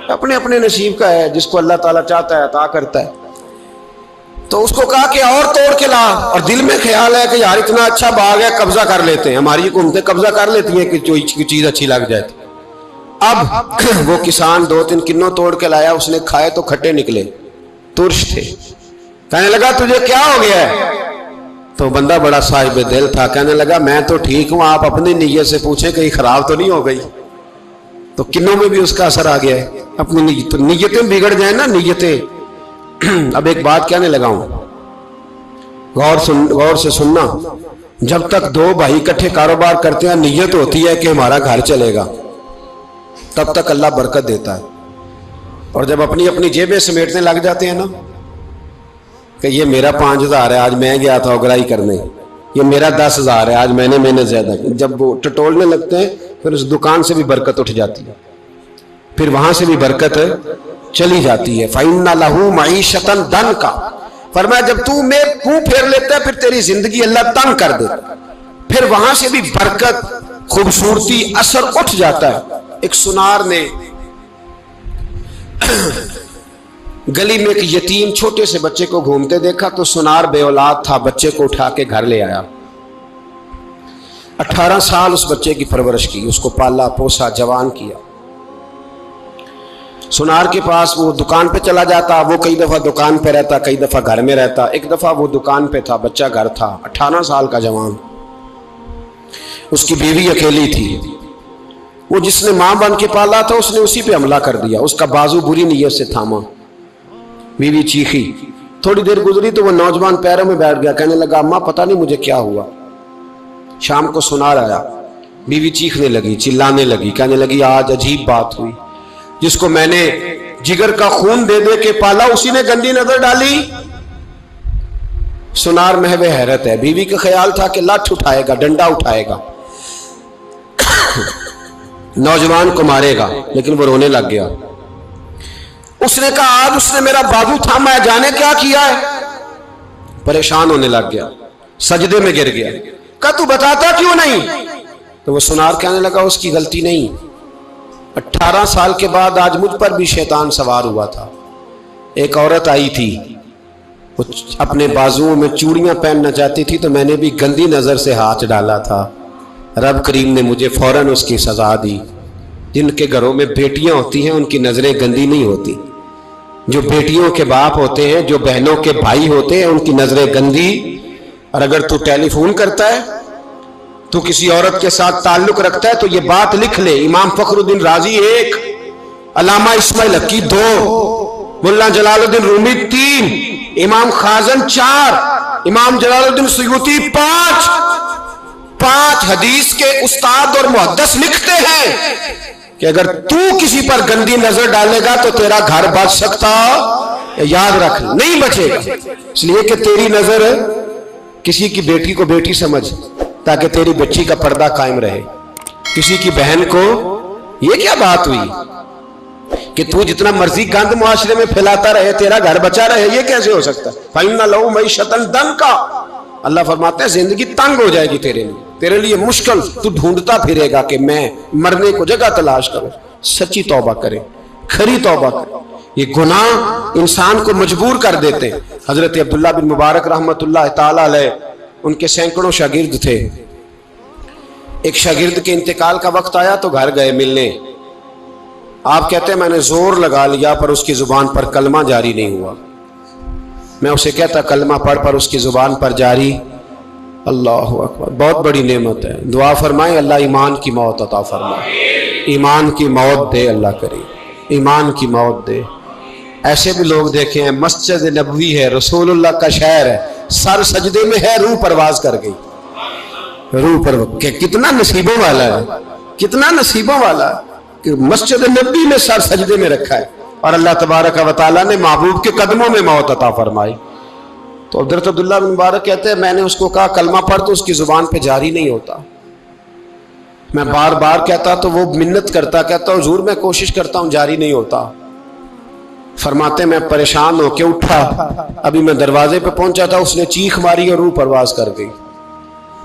اپنے اپنے نصیب کا ہے، جس کو اللہ تعالیٰ چاہتا ہے عطا کرتا ہے۔ تو اس کو کہا کہ اور توڑ کے لا، اور دل میں خیال ہے کہ یار اتنا اچھا باغ ہے، قبضہ کر لیتے ہیں۔ ہماری حکومتیں قبضہ کر لیتی ہیں کہ کوئی چیز اچھی لگ جائے۔ اب وہ کسان دو تین کنوں توڑ کے لایا، اس نے کھائے تو کھٹے نکلے، ترش تھے۔ کہنے لگا تجھے کیا ہو گیا ہے؟ تو بندہ بڑا صاحب دل تھا، کہنے لگا میں تو ٹھیک ہوں، آپ اپنی نیت سے پوچھیں کہیں خراب تو نہیں ہو گئی۔ تو کنوں میں بھی اس کا اثر آ گیا ہے، اپنی نیتیں بگڑ جائیں نا، نیتیں۔ اب ایک بات کہنے لگا ہوں، غور سے سننا۔ جب تک دو بھائی اکٹھے کاروبار کرتے ہیں، نیت ہوتی ہے کہ ہمارا گھر چلے گا، تب تک اللہ برکت دیتا ہے۔ اور جب اپنی اپنی جیبیں سمیٹنے لگ جاتے ہیں نا کہ یہ میرا 5,000 ہے، آج میں گیا تھا اگرائی کرنے، یہ میرا 10,000 ہے، آج میں نے محنت زیادہ کی، جب وہ ٹٹولنے لگتے ہیں پھر اس دکان سے بھی برکت اٹھ جاتی ہے، پھر وہاں سے بھی برکت چلی جاتی ہے۔ فَإِنَّ لَهُ مَعِيشَةً ضَنْكَ، فرمایا جب تو میں منہ پھیر لیتا ہے پھر تیری زندگی اللہ تنگ کر دیتا، پھر وہاں سے بھی برکت، خوبصورتی، اثر اٹھ جاتا ہے۔ ایک سنار نے گلی میں ایک یتیم چھوٹے سے بچے کو گھومتے دیکھا تو سنار بے اولاد تھا، بچے کو اٹھا کے گھر لے آیا۔ 18 سال اس بچے کی پرورش کی، اس کو پالا پوسا، جوان کیا۔ سنار کے پاس وہ دکان پہ چلا جاتا، وہ کئی دفعہ دکان پہ رہتا، کئی دفعہ گھر میں رہتا۔ ایک دفعہ وہ دکان پہ تھا، بچہ گھر تھا، 18 سال کا جوان، اس کی بیوی اکیلی تھی۔ وہ جس نے ماں بن کے پالا تھا اس نے اسی پہ حملہ کر دیا، اس کا بازو بری نیت سے تھاما، بیوی چیخی۔ تھوڑی دیر گزری تو وہ نوجوان پیروں میں بیٹھ گیا، کہنے لگا اماں پتہ نہیں مجھے کیا ہوا۔ شام کو سنار آیا، بیوی چیخنے لگی، چلانے لگی، کہنے لگی آج عجیب بات ہوئی، جس کو میں نے جگر کا خون دے دے کے پالا اسی نے گندی نظر ڈالی۔ سنار محو حیرت ہے، بیوی کا خیال تھا کہ لاٹھ اٹھائے گا، ڈنڈا اٹھائے گا، نوجوان کو مارے گا، لیکن وہ رونے لگ گیا۔ اس نے کہا آج اس نے میرا بازو تھاما ہے، جانے کیا کیا ہے؟ پریشان ہونے لگ گیا، سجدے میں گر گیا، کہا تو بتاتا کیوں نہیں؟ تو وہ سنار کہنے لگا اس کی غلطی نہیں، 18 سال کے بعد آج مجھ پر بھی شیطان سوار ہوا تھا۔ ایک عورت آئی تھی، وہ اپنے بازوؤں میں چوڑیاں پہننا چاہتی تھی تو میں نے بھی گندی نظر سے ہاتھ ڈالا تھا، رب کریم نے مجھے فوراً اس کی سزا دی۔ جن کے گھروں میں بیٹیاں ہوتی ہیں ان کی نظریں گندی نہیں ہوتی، جو بیٹیوں کے باپ ہوتے ہیں، جو بہنوں کے بھائی ہوتے ہیں، ان کی نظریں گندی۔ اور اگر تو ٹیلی فون کرتا ہے، تو کسی عورت کے ساتھ تعلق رکھتا ہے تو یہ بات لکھ لے، امام فخر الدین رازی 1، علامہ اسماعیل حقی 2، ملا جلال الدین رومی 3، امام خازن 4، امام جلال الدین سیوطی 5 حدیث کے استاد اور محدث لکھتے ہیں کہ اگر تو کسی پر گندی نظر ڈالے گا تو تیرا گھر بچ سکتا یاد رکھ نہیں بچے گا، اس لیے کہ تیری نظر کسی کی بیٹی کو بیٹی سمجھ تاکہ تیری بچی کا پردہ قائم رہے، کسی کی بہن کو یہ کیا بات ہوئی کہ تو جتنا مرضی گند معاشرے میں پھیلاتا رہے تیرا گھر بچا رہے، یہ کیسے ہو سکتا ہے؟ فَإِنَّ لَهُ مَعِيشَةً ضَنْكَ، اللہ فرماتے ہیں زندگی تنگ ہو جائے گی تیرے لیے مشکل، تو ڈھونڈتا پھرے گا کہ میں مرنے کو جگہ تلاش کروں۔ سچی توبہ کریں، کھری توبہ کریں، یہ گناہ انسان کو مجبور کر دیتے ہیں۔ حضرت عبداللہ بن مبارک رحمت اللہ تعالی علیہ، ان کے سینکڑوں شاگرد تھے، ایک شاگرد کے انتقال کا وقت آیا تو گھر گئے ملنے، آپ کہتے ہیں میں نے زور لگا لیا پر اس کی زبان پر کلمہ جاری نہیں ہوا، میں اسے کہتا کلمہ پڑھ پر اس کی زبان پر جاری، اللہ اکبر، بہت بڑی نعمت ہے، دعا فرمائیں اللہ ایمان کی موت عطا فرمائے، ایمان کی موت دے اللہ کریم، ایمان کی موت دے۔ ایسے بھی لوگ دیکھے ہیں، مسجد نبوی ہے، رسول اللہ کا شہر ہے، سر سجدے میں ہے، روح پرواز کر گئی، روح پر کتنا نصیبوں والا ہے، کتنا نصیبوں والا ہے کہ مسجد نبوی میں سر سجدے میں رکھا ہے اور اللہ تبارک و تعالیٰ نے محبوب کے قدموں میں موت عطا فرمائی۔ تو حضرت عبداللہ بن مبارک کہتے ہیں میں نے اس کو کہا کلمہ پڑھ تو اس کی زبان پہ جاری نہیں ہوتا، میں بار بار کہتا تو وہ منت کرتا، کہتا حضور میں کوشش کرتا ہوں جاری نہیں ہوتا۔ فرماتے میں پریشان ہو کے اٹھا، ابھی میں دروازے پہ پہنچا تھا اس نے چیخ ماری اور روح پرواز کر گئی،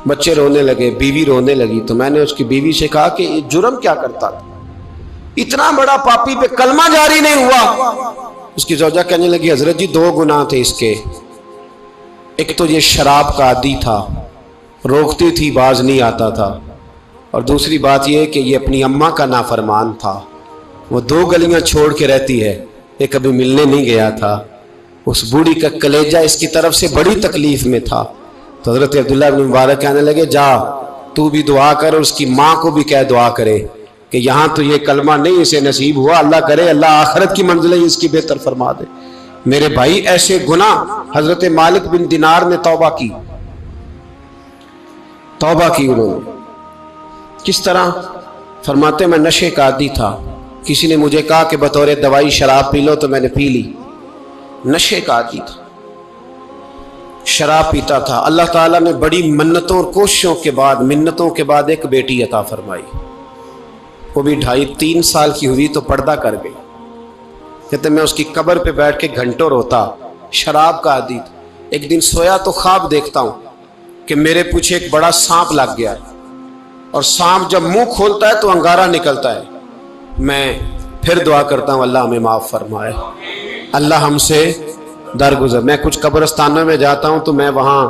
بچے رونے لگے، بیوی رونے لگی، تو میں نے اس کی بیوی سے کہا کہ یہ جرم کیا کرتا تھا، اتنا بڑا پاپی پہ کلمہ جاری نہیں ہوا۔ اس کی زوجہ کہنے لگی حضرت جی دو گناہ تھے اس کے، ایک تو یہ شراب کا عادی تھا، روکتی تھی باز نہیں آتا تھا، اور دوسری بات یہ کہ یہ اپنی اماں کا نافرمان تھا، وہ دو گلیاں چھوڑ کے رہتی ہے، یہ کبھی ملنے نہیں گیا تھا، اس بوڑھی کا کلیجہ اس کی طرف سے بڑی تکلیف میں تھا۔ تو حضرت عبداللہ بن مبارک کہنے لگے جا تو بھی دعا کر اور اس کی ماں کو بھی کہہ دعا کرے کہ یہاں تو یہ کلمہ نہیں اسے نصیب ہوا، اللہ کرے اللہ آخرت کی منزلیں اس کی بہتر فرما دے۔ میرے بھائی ایسے گناہ، حضرت مالک بن دینار نے توبہ کی، توبہ کی انہوں نے، کس طرح؟ فرماتے میں نشے کا عادی تھا، کسی نے مجھے کہا کہ بطور دوائی شراب پی لو تو میں نے پی لی، نشے کا عادی تھا، شراب پیتا تھا۔ اللہ تعالیٰ نے بڑی منتوں اور کوششوں کے بعد، منتوں کے بعد ایک بیٹی عطا فرمائی، وہ بھی 2.5-3 سال کی ہوئی تو پردہ کر گئی۔ کہتے میں اس کی قبر پہ بیٹھ کے گھنٹوں روتا، شراب کا عادی تھا۔ ایک دن سویا تو خواب دیکھتا ہوں کہ میرے پیچھے ایک بڑا سانپ لگ گیا ہے، اور سانپ جب منہ کھولتا ہے تو انگارہ نکلتا ہے، میں پھر دعا کرتا ہوں اللہ ہمیں معاف فرمائے، اللہ ہم سے درگزر۔ میں کچھ قبرستانوں میں جاتا ہوں تو میں وہاں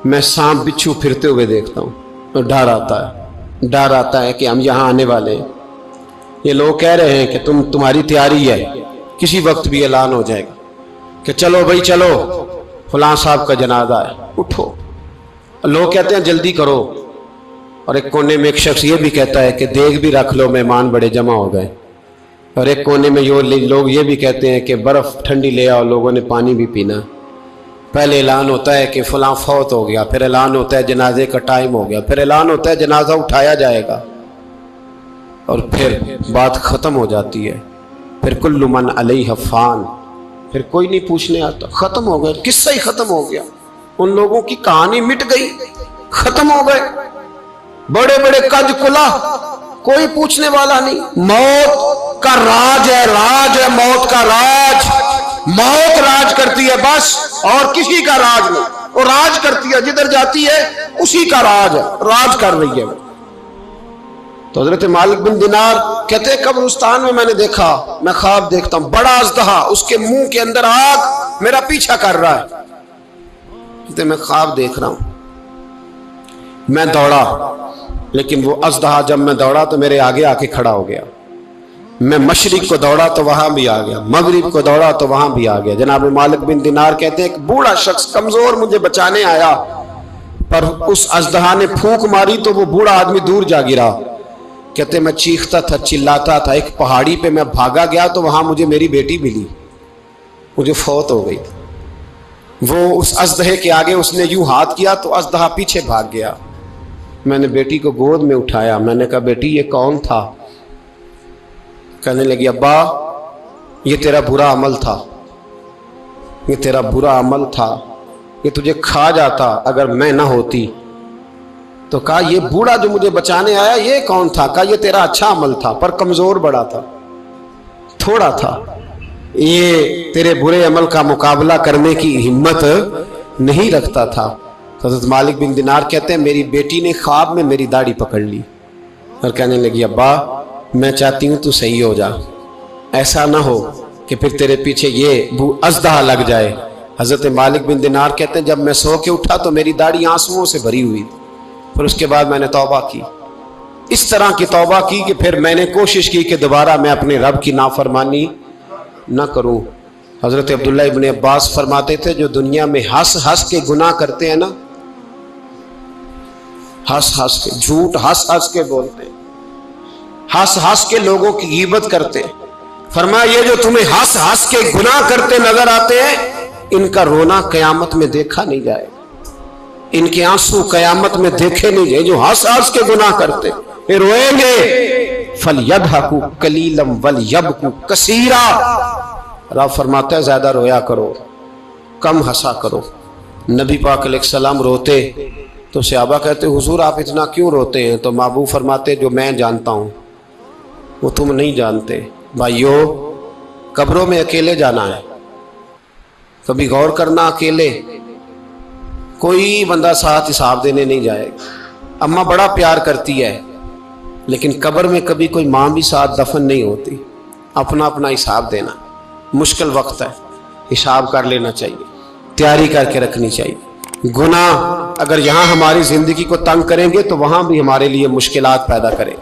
میں سانپ بچھو پھرتے ہوئے دیکھتا ہوں، تو ڈر آتا ہے کہ ہم یہاں آنے والے ہیں، یہ لوگ کہہ رہے ہیں کہ تمہاری تیاری ہے، کسی وقت بھی اعلان ہو جائے گا کہ چلو بھائی چلو فلاں صاحب کا جنازہ ہے، اٹھو، لوگ کہتے ہیں جلدی کرو، اور ایک کونے میں ایک شخص یہ بھی کہتا ہے کہ دیگ بھی رکھ لو مہمان بڑے جمع ہو گئے، اور ایک کونے میں لوگ یہ بھی کہتے ہیں کہ برف ٹھنڈی لے آؤ، لوگوں نے پانی بھی پینا۔ پہلے اعلان ہوتا ہے کہ فلاں فوت ہو گیا، پھر اعلان ہوتا ہے جنازے کا ٹائم ہو گیا، پھر اعلان ہوتا ہے جنازہ اٹھایا جائے گا، اور پھر بات ختم ہو جاتی ہے، پھر کل من علیہ فان، پھر کوئی نہیں پوچھنے آتا، ختم ہو گیا، قصہ ہی ختم ہو گیا، ان لوگوں کی کہانی مٹ گئی، ختم ہو گئے، بڑے بڑے قد کلا، کوئی پوچھنے والا نہیں۔ موت کا راج ہے، راج ہے موت کا راج، موت راج کرتی ہے بس، اور کسی کا راج نہیں، وہ راج کرتی ہے، جدھر جاتی ہے اسی کا راج ہے، راج کر رہی ہے۔ تو حضرت مالک بن دینار کہتے ہیں قبرستان میں نے دیکھا، میں خواب دیکھتا ہوں بڑا اژدہا، اس کے منہ کے اندر آگ میرا پیچھا کر رہا ہے، کہتے میں خواب دیکھ رہا ہوں، میں دوڑا، لیکن وہ اژدہا جب میں دوڑا تو میرے آگے آ کے کھڑا ہو گیا، میں مشرق کو دوڑا تو وہاں بھی آ گیا، مغرب کو دوڑا تو وہاں بھی آ گیا۔ جناب مالک بن دینار کہتے ہیں ایک بوڑھا شخص کمزور مجھے بچانے آیا، پر اس اژدہا نے پھونک ماری تو وہ بوڑھا آدمی دور جا گرا۔ کہتے میں چیختا تھا، چلاتا تھا، ایک پہاڑی پہ میں بھاگا گیا تو وہاں مجھے میری بیٹی ملی، مجھے فوت ہو گئی۔ وہ اس اژدہے کے آگے اس نے یوں ہاتھ کیا تو اژدہا پیچھے بھاگ گیا۔ میں نے بیٹی کو گود میں اٹھایا، میں نے کہا بیٹی یہ کون تھا؟ کہنے لگی ابا یہ تیرا برا عمل تھا، یہ تیرا برا عمل تھا، یہ تجھے کھا جاتا اگر میں نہ ہوتی۔ تو کہا یہ بوڑھا جو مجھے بچانے آیا یہ کون تھا؟ کہا یہ تیرا اچھا عمل تھا پر کمزور بڑا تھا، تھوڑا تھا، یہ تیرے برے عمل کا مقابلہ کرنے کی ہمت نہیں رکھتا تھا۔ حضرت مالک بن دینار کہتے ہیں میری بیٹی نے خواب میں میری داڑھی پکڑ لی اور کہنے لگی ابا میں چاہتی ہوں تو صحیح ہو جا، ایسا نہ ہو کہ پھر تیرے پیچھے یہ ازدہا لگ جائے۔ حضرت مالک بن دینار کہتے ہیں جب میں سو کے اٹھا تو میری داڑھی آنسوؤں سے بھری ہوئی تھی، پھر اس کے بعد میں نے توبہ کی، اس طرح کی توبہ کی کہ پھر میں نے کوشش کی کہ دوبارہ میں اپنے رب کی نافرمانی نہ کروں۔ حضرت عبداللہ ابن عباس فرماتے تھے جو دنیا میں ہنس ہنس کے گناہ کرتے ہیں نا، ہنس ہنس کے جھوٹ ہنس ہنس کے بولتے ہیں، ہنس ہنس کے لوگوں کی غیبت کرتے ہیں، فرمایا یہ جو تمہیں ہنس ہنس کے گناہ کرتے نظر آتے ہیں ان کا رونا قیامت میں دیکھا نہیں جائے گا، ان کے آنسو قیامت میں دیکھے نہیں جائے۔ جو ہنس ہنس کے گناہ کرتے پھر روئیں گے، فَلْيَضْحَكُوا قَلِيلًا وَلْيَبْكُوا كَثِيرًا، رب فرماتا ہے زیادہ رویا کرو کم ہنسا کرو۔ نبی پاک علیہ السلام روتے تو صحابہ کہتے حضور آپ اتنا کیوں روتے ہیں؟ تو محبوب فرماتے جو میں جانتا ہوں وہ تم نہیں جانتے۔ بھائیو قبروں میں اکیلے جانا ہے، کبھی غور کرنا، اکیلے کوئی بندہ ساتھ حساب دینے نہیں جائے گا۔ اماں بڑا پیار کرتی ہے لیکن قبر میں کبھی کوئی ماں بھی ساتھ دفن نہیں ہوتی، اپنا اپنا حساب دینا مشکل وقت ہے، حساب کر لینا چاہیے، تیاری کر کے رکھنی چاہیے۔ گناہ اگر یہاں ہماری زندگی کو تنگ کریں گے تو وہاں بھی ہمارے لیے مشکلات پیدا کریں۔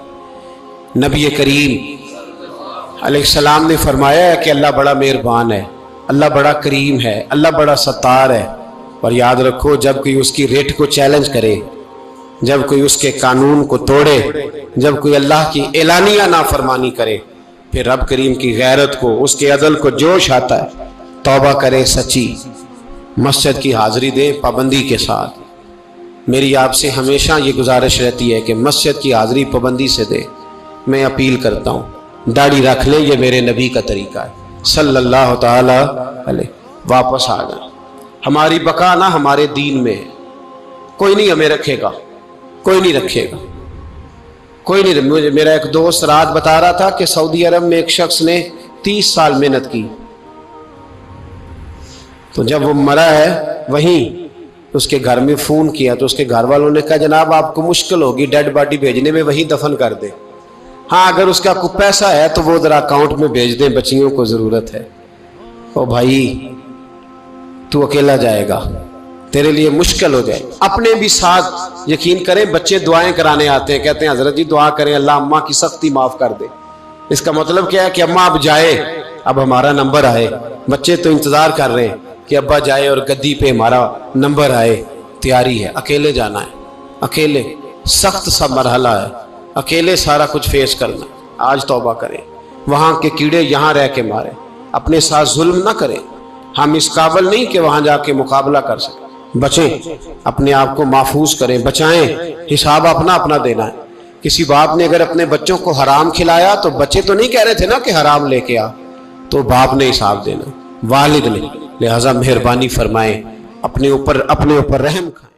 نبی کریم علیہ السلام نے فرمایا ہے کہ اللہ بڑا مہربان ہے، اللہ بڑا کریم ہے، اللہ بڑا ستار ہے، اور یاد رکھو جب کوئی اس کی ریٹ کو چیلنج کرے، جب کوئی اس کے قانون کو توڑے، جب کوئی اللہ کی اعلانیہ نافرمانی کرے، پھر رب کریم کی غیرت کو، اس کے عدل کو جوش آتا ہے، توبہ کرے سچی، مسجد کی حاضری دے پابندی کے ساتھ۔ میری آپ سے ہمیشہ یہ گزارش رہتی ہے کہ مسجد کی حاضری پابندی سے دے۔ میں اپیل کرتا ہوں داڑھی رکھ لیں، یہ میرے نبی کا طریقہ ہے صلی اللہ تعالی علیہ۔ واپس آ جائیں، ہماری بقا نہ ہمارے دین میں ہے، کوئی نہیں ہمیں رکھے گا، کوئی نہیں رکھے گا، کوئی نہیں۔ میرا ایک دوست رات بتا رہا تھا کہ سعودی عرب میں ایک شخص نے 30 سال محنت کی، تو جب وہ مرا ہے وہیں اس کے گھر میں فون کیا تو اس کے گھر والوں نے کہا جناب آپ کو مشکل ہوگی ڈیڈ باڈی بھیجنے میں، وہیں دفن کر دیں، ہاں اگر اس کا کوئی پیسہ ہے تو وہ ذرا اکاؤنٹ میں بھیج دیں، بچیوں کو ضرورت ہے۔ او بھائی تو اکیلا جائے گا، تیرے لیے مشکل ہو جائے۔ اپنے بھی ساتھ یقین کریں، بچے دعائیں کرانے آتے ہیں، کہتے ہیں حضرت جی دعا کریں اللہ اماں کی سختی معاف کر دے۔ اس کا مطلب کیا ہے کہ اماں اب جائے، اب ہمارا نمبر آئے۔ بچے تو انتظار کر رہے ہیں کہ ابا جائے اور گدی پہ ہمارا نمبر آئے۔ تیاری ہے، اکیلے جانا ہے، اکیلے سخت سا مرحلہ ہے، اکیلے سارا کچھ فیس کرنا۔ آج توبہ کریں، وہاں کے کیڑے یہاں رہ کے مارے، اپنے ساتھ ظلم نہ کریں۔ ہم اس قابل نہیں کہ وہاں جا کے مقابلہ کر سکیں، بچیں، اپنے آپ کو محفوظ کریں، بچائیں، حساب اپنا اپنا دینا ہے۔ کسی باپ نے اگر اپنے بچوں کو حرام کھلایا تو بچے تو نہیں کہہ رہے تھے نا کہ حرام لے کے آ، تو باپ نے حساب دینا، والد نے۔ لہٰذا مہربانی فرمائیں، اپنے اوپر رحم کھائیں۔